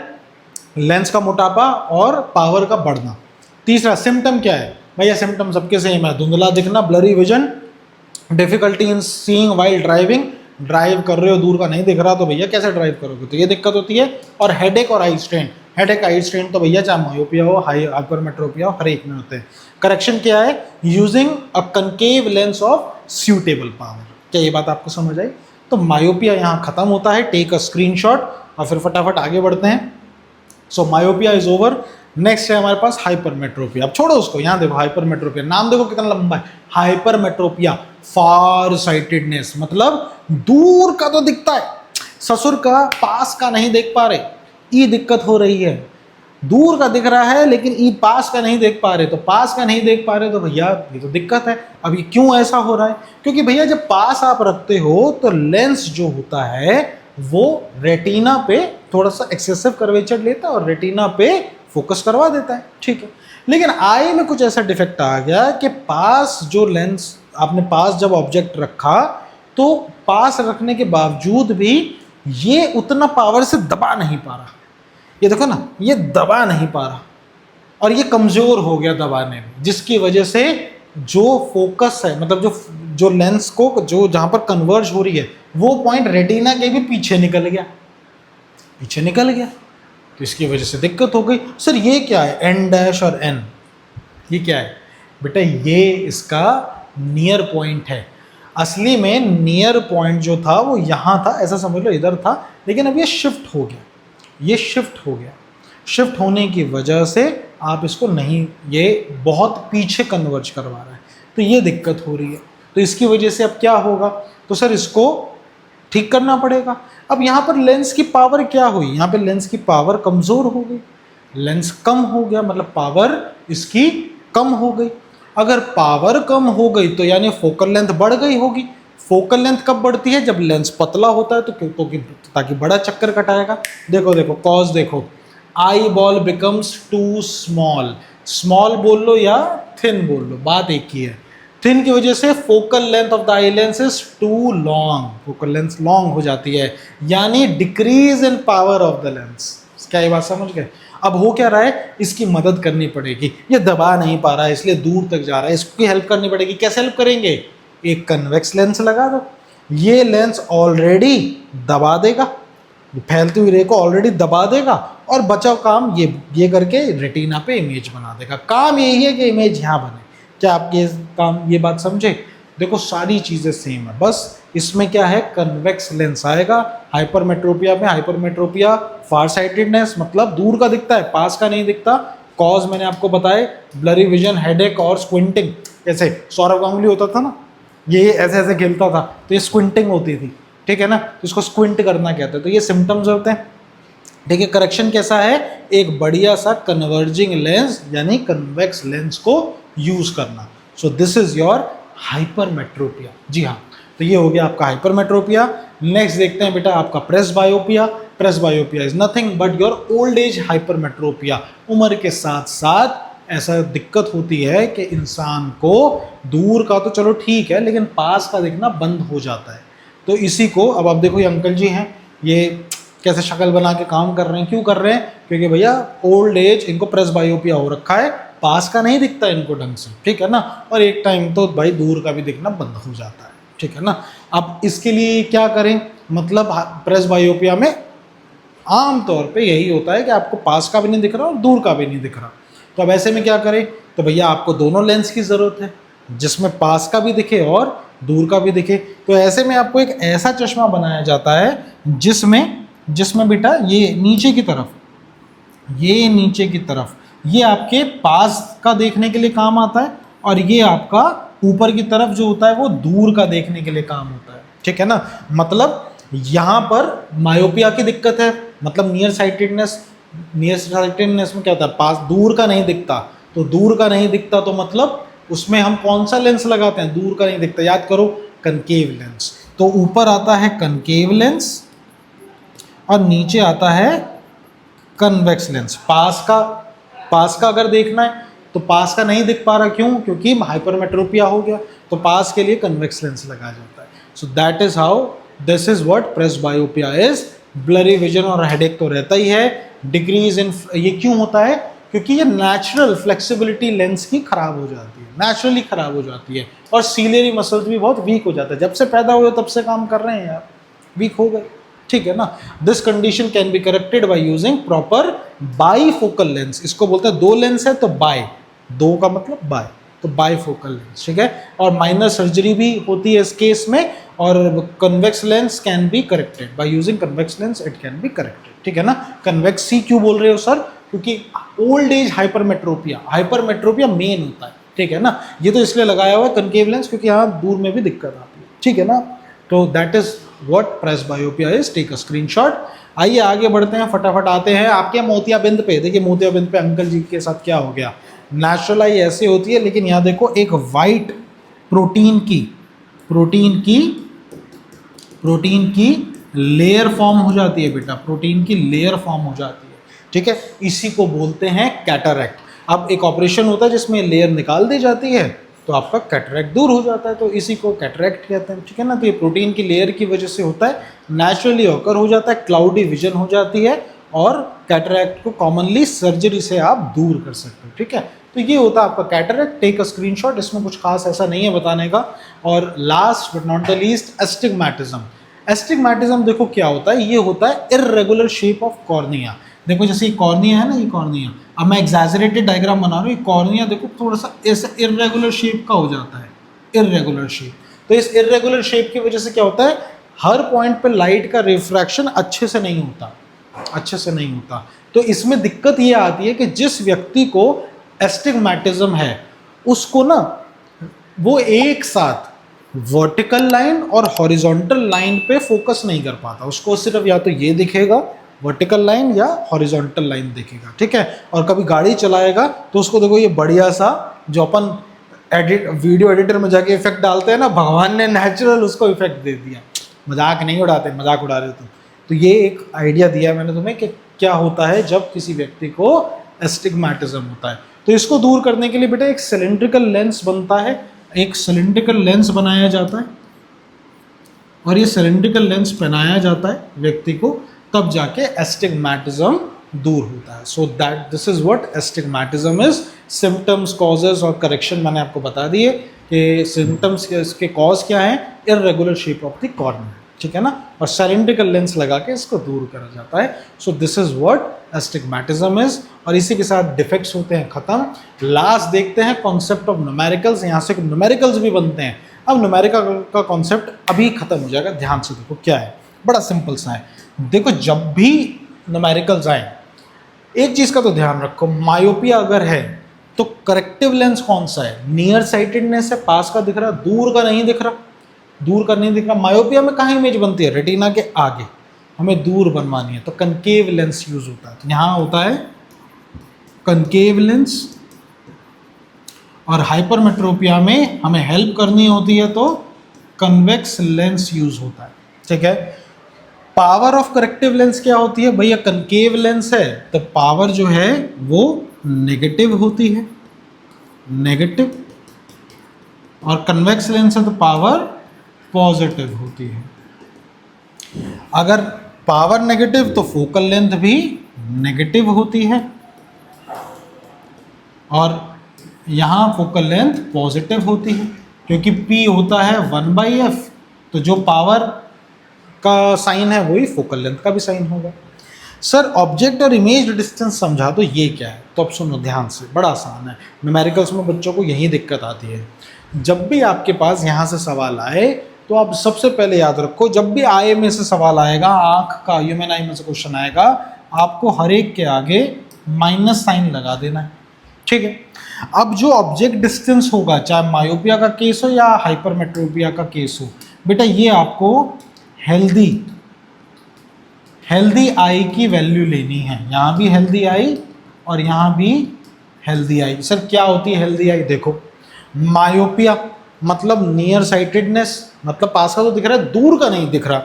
लेंस का मोटापा और पावर का बढ़ना। तीसरा सिम्टम क्या है? भैया सिम्टम सबके सेम है, धुंधला दिखना, blurry vision, difficulty in seeing while driving, drive कर रहे हो दूर का नहीं दिख रहा तो भैया कैसे ड्राइव करोगे, तो ये दिक्कत होती है। और हेडेक और eye strain, headache eye strain तो भैया चाहे मायोपिया हो, हाइपरमेट्रोपिया हो, हर एक में होते हैं। करेक्शन क्या है? Using a concave lens of suitable power. क्या ये बात आपको समझ आई? तो मायोपिया यहाँ खत्म होता है, टेक अ स्क्रीनशॉट और फिर फटाफट आगे बढ़ते हैं। सो मायोपिया इज ओवर। नेक्स्ट है हमारे पास हाइपरमेट्रोपिया। अब छोड़ो उसको, यहाँ देखो हाइपरमेट्रोपिया, नाम देखो कितना लंबा है, हाइपरमेट्रोपिया, फार साइटेडनेस, मतलब दूर का तो दिखता है, ससुर का पास का नहीं देख पा रहे, ये दिक्कत हो रही है। दूर का दिख रहा है लेकिन ई पास का नहीं देख पा रहे, तो पास का नहीं देख पा रहे तो भैया ये तो दिक्कत है। अब ये क्यों ऐसा हो रहा है? क्योंकि भैया जब पास आप रखते हो तो लेंस जो होता है वो रेटिना पे थोड़ा सा एक्सेसिव कर्वेचर लेता है और रेटिना पे फोकस करवा देता है, ठीक है। लेकिन आई में कुछ ऐसा डिफेक्ट आ गया कि पास जो लेंस आपने पास जब ऑब्जेक्ट रखा तो पास रखने के बावजूद भी ये उतना पावर से दबा नहीं पा रहा। ये देखो ना, ये दबा नहीं पा रहा और ये कमजोर हो गया दबाने में, जिसकी वजह से जो फोकस है, मतलब जो जो लेंस को जो जहां पर कन्वर्ज हो रही है वो पॉइंट रेटिना के भी पीछे निकल गया, पीछे निकल गया। तो इसकी वजह से दिक्कत हो गई। सर ये क्या है एन डैश और एन, ये क्या है बेटा? ये इसका नियर पॉइंट है। असली में नियर पॉइंट जो था वो यहाँ था, ऐसा समझ लो इधर था, लेकिन अब ये शिफ्ट हो गया, ये शिफ्ट हो गया। शिफ्ट होने की वजह से आप इसको नहीं, ये बहुत पीछे कन्वर्ज करवा रहा है, तो ये दिक्कत हो रही है। तो इसकी वजह से अब क्या होगा? तो सर इसको ठीक करना पड़ेगा। अब यहाँ पर लेंस की पावर क्या हुई? यहाँ पे लेंस की पावर कमज़ोर हो गई, लेंस कम हो गया, मतलब पावर इसकी कम हो गई। अगर पावर कम हो गई तो यानी फोकल लेंथ बढ़ गई होगी। फोकल लेंथ कब बढ़ती है? जब लेंस पतला होता है तो ताकि बड़ा चक्कर कटाएगा। देखो देखो कॉज देखो, eye ball becomes too small, small बोल लो या थिन बोल लो, बात एक ही है। थिन की वजह से focal length of the eye lens is too long, focal length long हो जाती है, यानी decrease in power of the lens. क्या ये बात समझ गए? अब हो क्या रहा है, इसकी मदद करनी पड़ेगी। ये दबा नहीं पा रहा है इसलिए दूर तक जा रहा है, इसकी हेल्प करनी पड़ेगी। कैसे हेल्प करेंगे? एक कन्वेक्स लेंस लगा दो, ये लेंस ऑलरेडी दबा देगा, फैलती हुई रे को ऑलरेडी दबा देगा और बचाव काम ये करके रेटिना पे इमेज बना देगा। काम यही है कि इमेज यहाँ बने। क्या आप ये बात समझे? देखो सारी चीज़ें सेम है, बस इसमें क्या है, कन्वेक्स लेंस आएगा। हाइपरमेट्रोपिया में, हाइपरमेट्रोपिया फार साइटेडनेस, मतलब दूर का दिखता है पास का नहीं दिखता। कॉज मैंने आपको बताए, ब्लरी विजन, हेडेक और स्क्विंटिंग। जैसे सौरव गांगुली होता था ना, ये ऐसे ऐसे खेलता था तो ये स्क्विंटिंग होती थी, ठीक है ना, तो इसको स्क्विंट करना कहते हैं। तो ये सिम्टम्स होते हैं, ठीक है। करेक्शन कैसा है? एक बढ़िया सा कन्वर्जिंग लेंस यानी कन्वेक्स लेंस को यूज करना। So this is your hypermetropia. जी हाँ, तो ये हो गया आपका हाइपरमेट्रोपिया। नेक्स्ट देखते हैं बेटा आपका presbyopia. Presbyopia is nothing but your old age hypermetropia. उम्र के साथ साथ ऐसा दिक्कत होती है कि इंसान को दूर का तो चलो ठीक है लेकिन पास का दिखना बंद हो जाता है। तो इसी को अब आप देखो, ये अंकल जी हैं, ये कैसे शक्ल बना के काम कर रहे हैं। क्यों कर रहे हैं? क्योंकि भैया ओल्ड एज, इनको प्रेसबायोपिया हो रखा है, पास का नहीं दिखता इनको ढंग से, ठीक है ना, और एक टाइम तो भाई दूर का भी दिखना बंद हो जाता है, ठीक है ना। अब इसके लिए क्या करें? मतलब प्रेसबायोपिया में आम तौर पे यही होता है कि आपको पास का भी नहीं दिख रहा और दूर का भी नहीं दिख रहा। तो अब ऐसे में क्या करें? तो भैया आपको दोनों लेंस की ज़रूरत है, जिसमें पास का भी दिखे और दूर का भी दिखे। तो ऐसे में आपको एक ऐसा चश्मा बनाया जाता है जिसमें बेटा ये नीचे की तरफ, ये नीचे की तरफ ये आपके पास का देखने के लिए काम आता है और ये आपका ऊपर की तरफ जो होता है वो दूर का देखने के लिए काम होता है, ठीक है ना। मतलब यहाँ पर मायोपिया की दिक्कत है, मतलब नियर साइटेडनेस में क्या होता है, पास दूर का नहीं दिखता। तो दूर का नहीं दिखता तो मतलब उसमें हम कौन सा लेंस लगाते हैं? दूर का नहीं दिखता, याद करो, कनकेव लेंस। तो ऊपर आता है कनकेव लेंस और नीचे आता है कन्वेक्स लेंस। पास का अगर देखना है तो पास का नहीं दिख पा रहा, क्यों? क्योंकि हाइपरमेट्रोपिया हो गया, तो पास के लिए कन्वेक्स लेंस लगाया जाता है। So that is how, this is what presbyopia is. Blurry vision और हेडेक तो रहता ही है। डिक्रीज इन, ये क्यों होता है? क्योंकि ये नेचुरल फ्लेक्सिबिलिटी लेंस की खराब हो जाती है, नेचुरली खराब हो जाती है, और सीलियरी मसल्स भी बहुत वीक हो जाता है। जब से पैदा हुए तब से काम कर रहे हैं यार, वीक हो गए, ठीक है ना। This condition can be corrected by using proper bifocal lens. इसको बोलते हैं, दो लेंस है तो बाय, दो का मतलब बाय, तो बाईफोकल लेंस, ठीक है। और माइनर सर्जरी भी होती है इस केस में, और convex lens can be corrected by using convex lens, it can be corrected, ठीक है ना। कन्वेक्स सी क्यों बोल रहे हो सर? क्योंकि ओल्ड एज हाइपरमेट्रोपिया मेन होता है, ठीक है ना। ये तो इसलिए लगाया हुआ है कनकेव लेंस क्योंकि यहाँ दूर में भी दिक्कत आती है, ठीक है ना। तो that is what presbyopia is, take a screenshot. आइए आगे बढ़ते हैं, फटाफट आते हैं आपके मोतियाबिंद पे। देखिए मोतियाबिंद पे अंकल जी के साथ क्या हो गया, नेचुरल आई ऐसे होती है, लेकिन यहाँ देखो एक वाइट प्रोटीन की लेयर फॉर्म हो जाती है बेटा, प्रोटीन की लेयर फॉर्म हो जाती है, ठीक है। इसी को बोलते हैं कैटरैक्ट। अब एक ऑपरेशन होता है जिसमें लेयर निकाल दी जाती है तो आपका कैटरैक्ट दूर हो जाता है, तो इसी को कैटरैक्ट कहते हैं, ठीक है ना। तो ये प्रोटीन की लेयर की वजह से होता है, नेचुरली ऑकर हो जाता है, क्लाउडी विजन हो जाती है, और कैटरैक्ट को कॉमनली सर्जरी से आप दूर कर सकते हो, ठीक है। तो ये होता है आपका कैटरैक्ट, टेक अ स्क्रीनशॉट। इसमें कुछ खास ऐसा नहीं है बताने का। और last but not the least, astigmatism. Astigmatism देखो क्या होता है, ये होता है इर्रेगुलर शेप ऑफ कॉर्निया। देखो जैसे ये कॉर्निया है ना, ये कॉर्निया, अब मैं एग्जैजरेटेड डायग्राम बना रहा हूँ, ये कॉर्निया देखो थोड़ा सा ऐसे इर्रेगुलर शेप का हो जाता है, इर्रेगुलर शेप। तो इस इर्रेगुलर शेप की वजह से क्या होता है, हर पॉइंट पे लाइट का रिफ्रैक्शन अच्छे से नहीं होता। तो इसमें दिक्कत ये आती है कि जिस व्यक्ति को एस्टिग्मैटिज्म है उसको ना वो एक साथ वर्टिकल लाइन और हॉरिजॉन्टल लाइन पे फोकस नहीं कर पाता, उसको सिर्फ या तो ये दिखेगा वर्टिकल लाइन या हॉरिजॉन्टल लाइन दिखेगा, ठीक है। और कभी गाड़ी चलाएगा तो उसको देखो ये बढ़िया सा जो अपन वीडियो एडिटर में जाके इफेक्ट डालते हैं ना, भगवान ने नेचुरल उसको इफेक्ट दे दिया। मजाक नहीं उड़ाते, मजाक उड़ा रहे हो तुम। तो ये एक आइडिया दिया मैंने तुम्हें कि क्या होता है जब किसी व्यक्ति को एस्टिग्मैटिज्म होता है। तो इसको दूर करने के लिए बेटा एक सिलिंड्रिकल लेंस बनता है, एक सिलिंड्रिकल लेंस बनाया जाता है, और ये सिलिंड्रिकल लेंस पहनाया जाता है व्यक्ति को, तब जाके एस्टिग्मैटिज्म दूर होता है। So that this is what astigmatism is. Symptoms, causes और करेक्शन मैंने आपको बता दिए कि सिम्टम्स के कॉज क्या है, irregular shape of the cornea, ठीक है ना, और सिलिंड्रिकल लेंस लगा के इसको दूर करा जाता है। So this is what astigmatism is. और इसी के साथ डिफेक्ट्स होते हैं खत्म। लास्ट देखते हैं कॉन्सेप्ट ऑफ न्यूमेरिकल्स, यहाँ से न्यूमेरिकल्स भी बनते हैं। अब न्यूमेरिकल का कॉन्सेप्ट अभी खत्म हो जाएगा, ध्यान से देखो क्या है, बड़ा सिंपल सा है। देखो जब भी न्यूमेरिकल्स आए एक चीज का तो ध्यान रखो, मायोपिया अगर है तो करेक्टिव लेंस कौन सा है, नियर साइटेडनेस है, पास का दिख रहा, दूर का नहीं दिख रहा। मायोपिया में कहाँ इमेज बनती है, रेटिना के आगे, हमें दूर बनवानी है तो कनकेव लेंस यूज होता है। तो यहाँ होता है कनकेव लेंस, और हाइपरमेट्रोपिया में हमें हेल्प करनी होती है तो कन्वेक्स लेंस यूज होता है, ठीक है। पावर ऑफ करेक्टिव लेंस क्या होती है भैया, कनकेव लेंस है तो पावर जो है वो नेगेटिव होती है, नेगेटिव, और कन्वेक्स लेंस है तो पावर पॉजिटिव होती है। अगर पावर नेगेटिव तो फोकल लेंथ भी नेगेटिव होती है, और यहाँ फोकल लेंथ पॉजिटिव होती है, क्योंकि P होता है 1/f, तो जो पावर का साइन है वही फोकल लेंथ का भी साइन होगा। सर ऑब्जेक्ट और इमेज डिस्टेंस समझा तो ये क्या है, तो अब सुनो ध्यान से, बड़ा आसान है। न्यूमेरिकल्स में बच्चों को यही दिक्कत आती है। जब भी आपके पास यहाँ से सवाल आए तो आप सबसे पहले याद रखो, जब भी आई में से सवाल आएगा, आँख का ह्यूमन आई में से क्वेश्चन आएगा, आपको हर एक के आगे माइनस साइन लगा देना है, ठीक है। अब जो ऑब्जेक्ट डिस्टेंस होगा, चाहे मायोपिया का केस हो या हाइपरमेट्रोपिया का केस हो, बेटा ये आपको हेल्दी आई की वैल्यू लेनी है। यहाँ भी हेल्दी आई और यहाँ भी हेल्दी आई। सर क्या होती है हेल्दी आई, देखो मायोपिया मतलब नियर साइटेडनेस, मतलब पास का तो दिख रहा है, दूर का नहीं दिख रहा,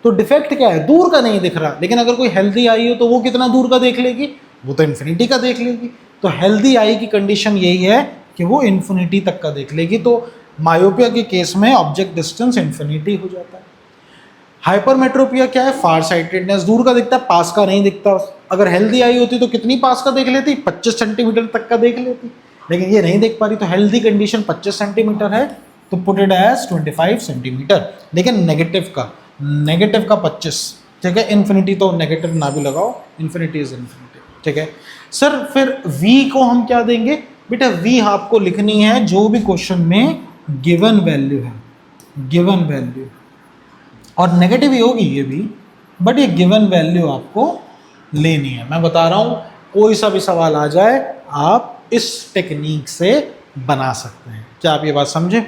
तो डिफेक्ट क्या है, दूर का नहीं दिख रहा। लेकिन अगर कोई हेल्दी आई हो तो वो कितना दूर का देख लेगी, वो तो इन्फिनिटी का देख लेगी। तो हेल्दी आई की कंडीशन यही है कि वो इन्फिनिटी तक का देख लेगी। तो मायोपिया के केस में ऑब्जेक्ट डिस्टेंस इन्फिनिटी हो जाता है। हाइपरमेट्रोपिया क्या है, फार साइटेडनेस, दूर का दिखता है, पास का नहीं दिखता। अगर हेल्दी आई होती तो कितनी पास का देख लेती, 25 सेंटीमीटर तक का देख लेती, लेकिन ये नहीं देख पा रही। तो हेल्दी कंडीशन 25 सेंटीमीटर है तो पुट इट एज 25 सेंटीमीटर। लेकिन नेगेटिव का 25, ठीक है। इन्फिनिटी तो नेगेटिव ना भी लगाओ, इन्फिनिटी इज इन्फिनिटी, ठीक है। सर फिर v को हम क्या देंगे, बेटा v आपको लिखनी है जो भी क्वेश्चन में गिवन वैल्यू है, गिवन वैल्यू, और नेगेटिव ही होगी ये भी, बट ये गिवन वैल्यू आपको लेनी है। मैं बता रहा हूँ कोई सा भी सवाल आ जाए आप इस टेक्निक से बना सकते हैं। क्या आप ये बात समझे?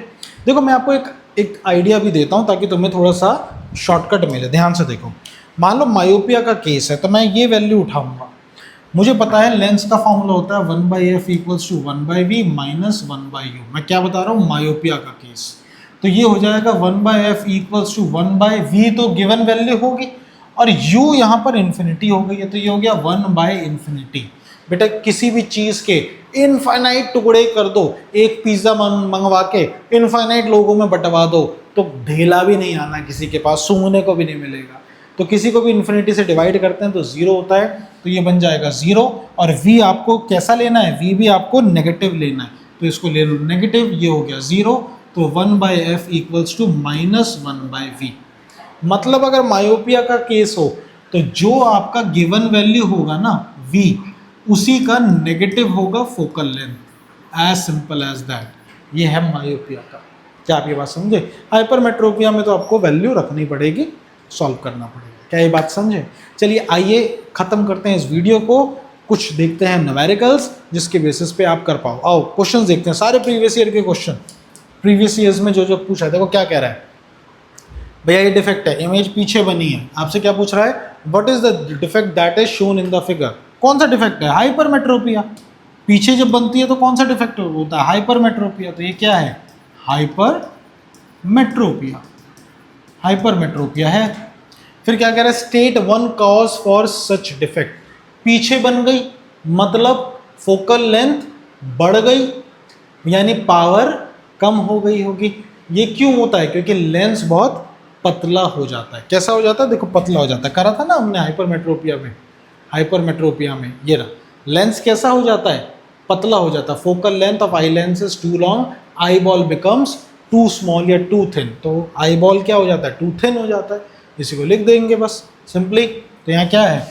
देखो मैं आपको एक आइडिया भी देता हूँ ताकि तुम्हें थोड़ा सा शॉर्टकट मिले। ध्यान से देखो, मान लो मायोपिया का केस है तो मैं ये वैल्यू उठाऊंगा, मुझे पता है लेंस का फॉर्मूला होता है 1/f equals to 1/v minus 1/u। मैं क्या बता रहा हूँ, मायोपिया का केस। तो ये हो जाएगा 1/f इक्वल्स टू 1/v, तो गिवन वैल्यू होगी, और u यहाँ पर इन्फिनिटी हो गई है, तो ये हो गया 1/∞। बेटा किसी भी चीज के इनफाइनाइट टुकड़े कर दो, एक पिज्जा मंगवा के इनफाइनाइट लोगों में बंटवा दो तो ढेला भी नहीं आना किसी के पास, सूंघने को भी नहीं मिलेगा। तो किसी को भी इन्फिनिटी से डिवाइड करते हैं तो जीरो होता है, तो ये बन जाएगा जीरो। और v आपको कैसा लेना है, v भी आपको नेगेटिव लेना है, तो इसको ले लो नेगेटिव, ये हो गया जीरो। तो 1/f equals to minus 1/v। मतलब अगर मायोपिया का केस हो तो जो आपका गिवन वैल्यू होगा ना v, उसी का नेगेटिव होगा focal length, as simple as that. ये है मायोपिया का। क्या आप ये बात समझे? हाइपरमेट्रोपिया में तो आपको वैल्यू रखनी पड़ेगी, सॉल्व करना पड़ेगा। क्या ये बात समझे? चलिए आइए खत्म करते हैं इस वीडियो को, कुछ देखते हैं न्यूमेरिकल्स जिसके बेसिस पे आप कर पाओ। आओ क्वेश्चन देखते हैं, सारे प्रीवियस ईयर के क्वेश्चन, प्रीवियस ईयर्स में जो जो पूछा है। देखो क्या कह रहा है भैया, ये डिफेक्ट है, इमेज पीछे बनी है, आपसे क्या पूछ रहा है, what is the defect that is shown in the figure. कौन सा डिफेक्ट है? हाइपरमेट्रोपिया। पीछे जब बनती है तो कौन सा डिफेक्ट होता है? हाइपरमेट्रोपिया। तो ये क्या है? हाइपरमेट्रोपिया, हाइपरमेट्रोपिया है। फिर क्या कह रहा है, state one cause for such defect. पीछे बन गई मतलब फोकल लेंथ बढ़ गई, यानी पावर कम हो गई होगी। ये क्यों होता है? क्योंकि लेंस बहुत पतला हो जाता है। कैसा हो जाता है? देखो पतला हो जाता है, करा था ना हमने हाइपरमेट्रोपिया में। हाइपरमेट्रोपिया में ये रहा, लेंस कैसा हो जाता है? पतला हो जाता है। Focal length of eye lens is too long, eye ball becomes too small या टू थिन। तो आई बॉल क्या हो जाता है? टू थिन हो जाता है। इसी को लिख देंगे बस सिंपली। तो यहाँ क्या है,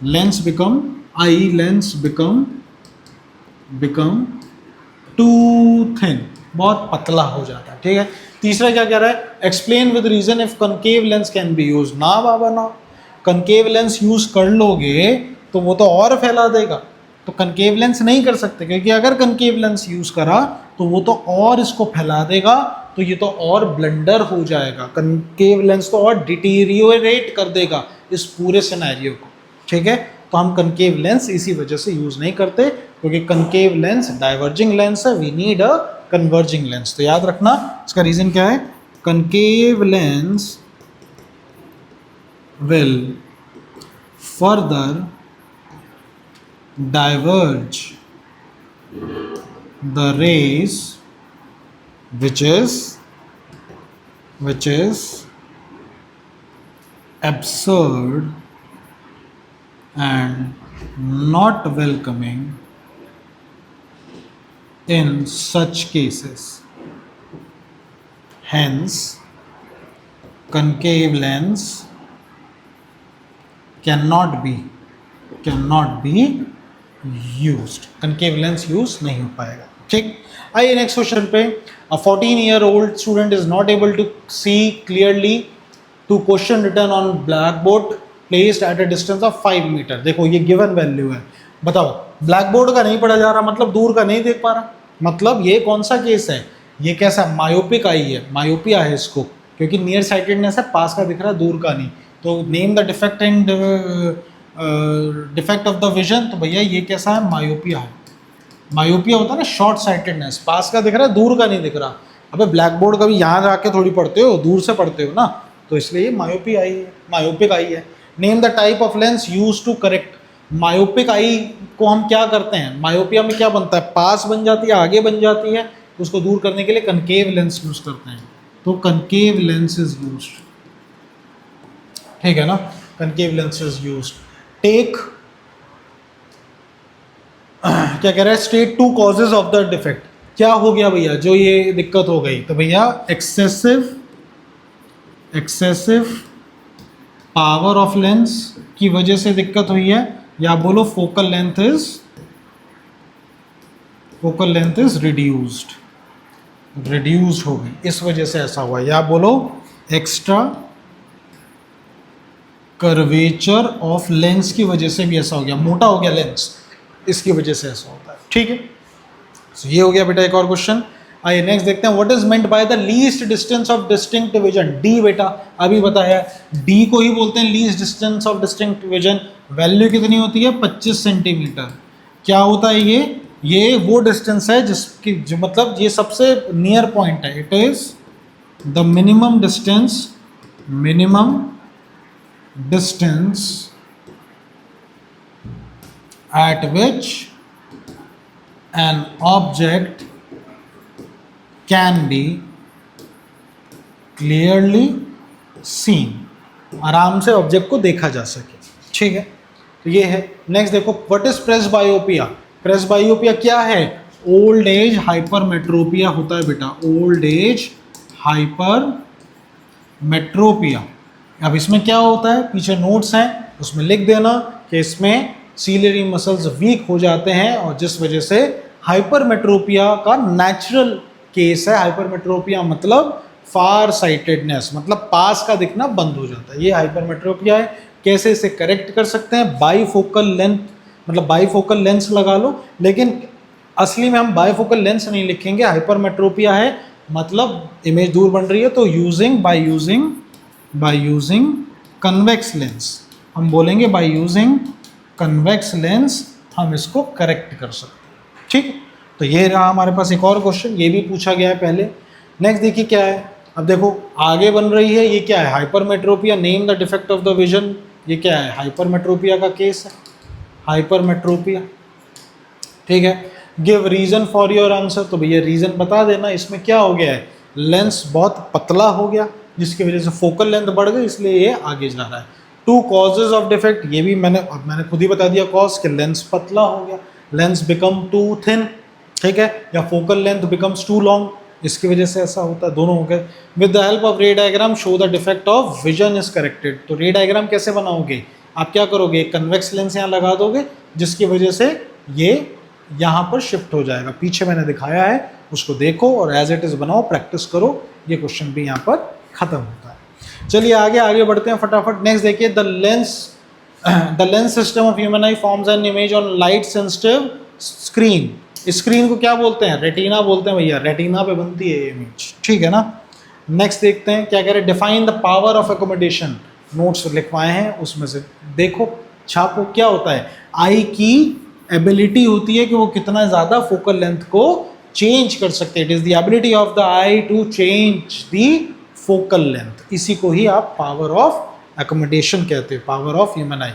lens become, eye lens become too thin, बहुत पतला हो जाता है। ठीक है। तीसरा क्या कह रहा है, explain with reason if concave lens can be use. ना बाबा ना, कनकेव लेंस यूज कर लोगे तो वो तो और फैला देगा, तो कनकेव लेंस नहीं कर सकते, क्योंकि अगर कनकेव लेंस यूज करा तो वो तो और इसको फैला देगा, तो ये तो और ब्लंडर हो जाएगा। कनकेव लेंस तो और डिटीरियोरेट कर देगा इस पूरे सिनेरियो को। ठीक है। तो हम कनकेव लेंस इसी वजह से यूज नहीं करते, क्योंकि कनकेव लेंस डाइवर्जिंग लेंस है, we need a converging lens. तो याद रखना इसका रीजन क्या है, concave lens will further diverge the rays which is absurd and not welcoming in such cases. Hence concave lens cannot be used, concave lens use नहीं हो पाएगा। ठीक। आइए नेक्स्ट क्वेश्चन पे, a 14-year-old student is not able to see clearly to question written on blackboard placed at a distance of 5 meter। देखो ये given value है, बताओ ब्लैकबोर्ड का नहीं पढ़ा जा रहा, मतलब दूर का नहीं देख पा रहा, मतलब ये कौन सा केस है, ये कैसा मायोपिक आई है, मायोपिया है इसको, क्योंकि नियर साइटेडनेस है, पास का दिख रहा है दूर का नहीं। तो name the defect and defect of the vision, तो भैया ये कैसा है, मायोपिया है। मायोपिया होता है ना शॉर्ट साइटेडनेस, पास का दिख रहा है दूर का नहीं दिख रहा। अबे ब्लैक बोर्ड कभी यहाँ जाके थोड़ी पढ़ते हो, दूर से पढ़ते हो ना, तो इसलिए ये मायोपिया आई है, मायोपिक आई है। Name the type of lens use to correct. Myopic eye को हम क्या करते हैं, मायोपिया में क्या बनता है, पास बन जाती है, आगे बन जाती है, तो उसको दूर करने के लिए कनकेव लेंस यूज करते हैं। तो कनकेव लेंस इज यूज्ड, ठीक है ना, concave lens is used. Take, क्या कह रहा है, state two causes of the defect. क्या हो गया भैया जो ये दिक्कत हो गई, तो भैया एक्सेसिव पावर ऑफ लेंस की वजह से दिक्कत हुई है, या बोलो फोकल लेंथ इज रिड्यूस्ड हो गई, इस वजह से ऐसा हुआ, या बोलो एक्स्ट्रा कर्वेचर ऑफ लेंस की वजह से भी ऐसा हो गया, मोटा हो गया लेंस, इसकी वजह से ऐसा होता है। ठीक है, तो ये हो गया बेटा एक और क्वेश्चन। आइए नेक्स्ट देखते हैं, what is meant by the least distance of distinct vision. D बेटा अभी बताया, डी को ही बोलते हैं least distance of distinct vision. Value कितनी होती है? 25 सेंटीमीटर। क्या होता है ये वो डिस्टेंस है जिसकी जो मतलब ये सबसे नियर पॉइंट है। It is the minimum distance at which an object can be clearly seen, आराम से ऑब्जेक्ट को देखा जा सके। ठीक है, तो ये है। नेक्स्ट देखो, व्हाट इज प्रेसबायोपिया। प्रेसबायोपिया क्या है? ओल्ड एज हाइपरमेट्रोपिया होता है बेटा, ओल्ड एज हाइपरमेट्रोपिया। अब इसमें क्या होता है, पीछे नोट्स हैं उसमें लिख देना कि इसमें सीलियरी मसल्स वीक हो जाते हैं और जिस वजह से हाइपरमेट्रोपिया का नेचुरल केस है। हाइपरमेट्रोपिया मतलब फार साइटेडनेस, मतलब पास का दिखना बंद हो जाता है, ये हाइपरमेट्रोपिया है। कैसे इसे करेक्ट कर सकते हैं? बाईफोकल लेंथ, मतलब बाईफोकल लेंस लगा लो, लेकिन असली में हम बाईफोकल लेंस नहीं लिखेंगे, हाइपरमेट्रोपिया है मतलब इमेज दूर बन रही है, तो बाय यूजिंग कन्वेक्स लेंस, हम बोलेंगे बाय यूजिंग कन्वेक्स लेंस हम इसको करेक्ट कर सकते हैं। ठीक, तो ये रहा हमारे पास एक और क्वेश्चन, ये भी पूछा गया है पहले। नेक्स्ट देखिए क्या है, अब देखो आगे बन रही है, ये क्या है? Hypermetropia, name the defect of the vision. ये क्या है? हाइपरमेट्रोपिया का केस है, हाइपरमेट्रोपिया। ठीक है, give reason for your answer, तो भैया रीजन बता देना। इसमें क्या हो गया है? लेंस बहुत पतला हो गया जिसकी वजह से फोकल लेंथ बढ़ गई, इसलिए ये आगे जा रहा है। टू कॉजेज ऑफ डिफेक्ट, ये भी मैंने खुद ही बता दिया कॉज, कि लेंस पतला हो गया, लेंस बिकम टू थिन। ठीक है, या focal length becomes too long, इसकी वजह से ऐसा होता है, दोनों हो गए। With the help of ray diagram show the defect of vision is corrected. तो रे डायग्राम कैसे बनाओगे? आप क्या करोगे? कन्वेक्स लेंस यहाँ लगा दोगे जिसकी वजह से ये यहाँ पर शिफ्ट हो जाएगा। पीछे मैंने दिखाया है, उसको देखो और एज इट इज बनाओ, प्रैक्टिस करो, ये क्वेश्चन भी यहाँ पर खत्म होता है। चलिए आगे बढ़ते हैं फटाफट। नेक्स्ट देखिए, the lens system of human I forms an image on light sensitive screen. Screen को क्या बोलते हैं? रेटिना बोलते हैं भैया, रेटिना पे बनती है ये इमेज। ठीक है ना। नेक्स्ट देखते हैं क्या कह रहे हैं, define the power of accommodation. Notes लिखवाए हैं, उसमें से देखो छापो। क्या होता है? आई की एबिलिटी होती है कि वो कितना ज़्यादा फोकल लेंथ को चेंज कर सकते हैं। It is the ability of the eye to change the focal length. इसी को ही आप पावर ऑफ एकोमोडेशन कहते हैं, power of human eye.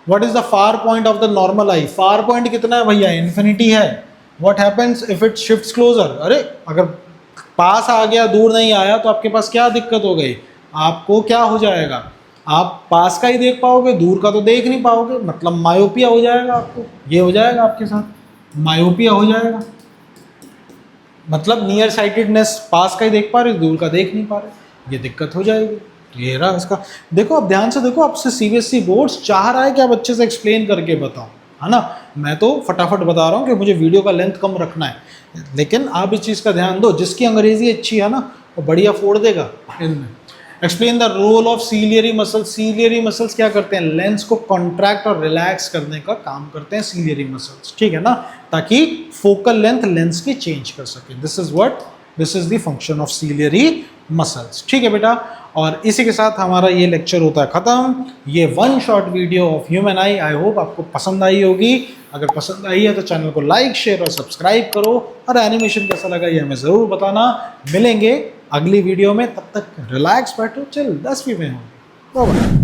What is the far point of the normal eye? Far point कितना है भैया? इन्फिनिटी है। What happens if it shifts closer? अरे अगर पास आ गया, दूर नहीं आया, तो आपके पास क्या दिक्कत हो गई? आपको क्या हो जाएगा? आप पास का ही देख पाओगे, दूर का तो देख नहीं पाओगे, मतलब मायोपिया हो जाएगा आपको। ये हो जाएगा आपके साथ, मायोपिया हो जाएगा, मतलब नियर साइटेडनेस, पास का ही देख पा रहे, दूर का देख नहीं पा रहे, ये दिक्कत हो जाएगी। ये रहा इसका। देखो अब ध्यान से देखो, आपसे सीबीएसई बोर्ड्स चाह रहा है कि आप अच्छे से एक्सप्लेन करके बताओ, है ना। मैं तो फटाफट बता रहा हूँ कि मुझे वीडियो का लेंथ कम रखना है, लेकिन आप इस चीज़ का ध्यान दो। जिसकी अंग्रेजी अच्छी है ना, वो बढ़िया फोड़ देगा इनमें। Explain the role of ciliary muscles. Ciliary muscles क्या करते हैं? लेंस को कॉन्ट्रैक्ट और रिलैक्स करने का काम करते हैं सीलियरी मसल्स। ठीक है ना, ताकि फोकल लेंथ लेंस की चेंज कर सके। This is the function of ciliary muscles. ठीक है बेटा, और इसी के साथ हमारा ये लेक्चर होता है ख़त्म। ये one shot video of human I, I hope आपको पसंद आई होगी। अगर पसंद आई है तो चैनल को लाइक, शेयर और सब्सक्राइब करो, और एनिमेशन कैसा लगा ये हमें ज़रूर बताना। मिलेंगे अगली वीडियो में, तब तक रिलैक्स बैठो, चल 10वीं में हो। बाय।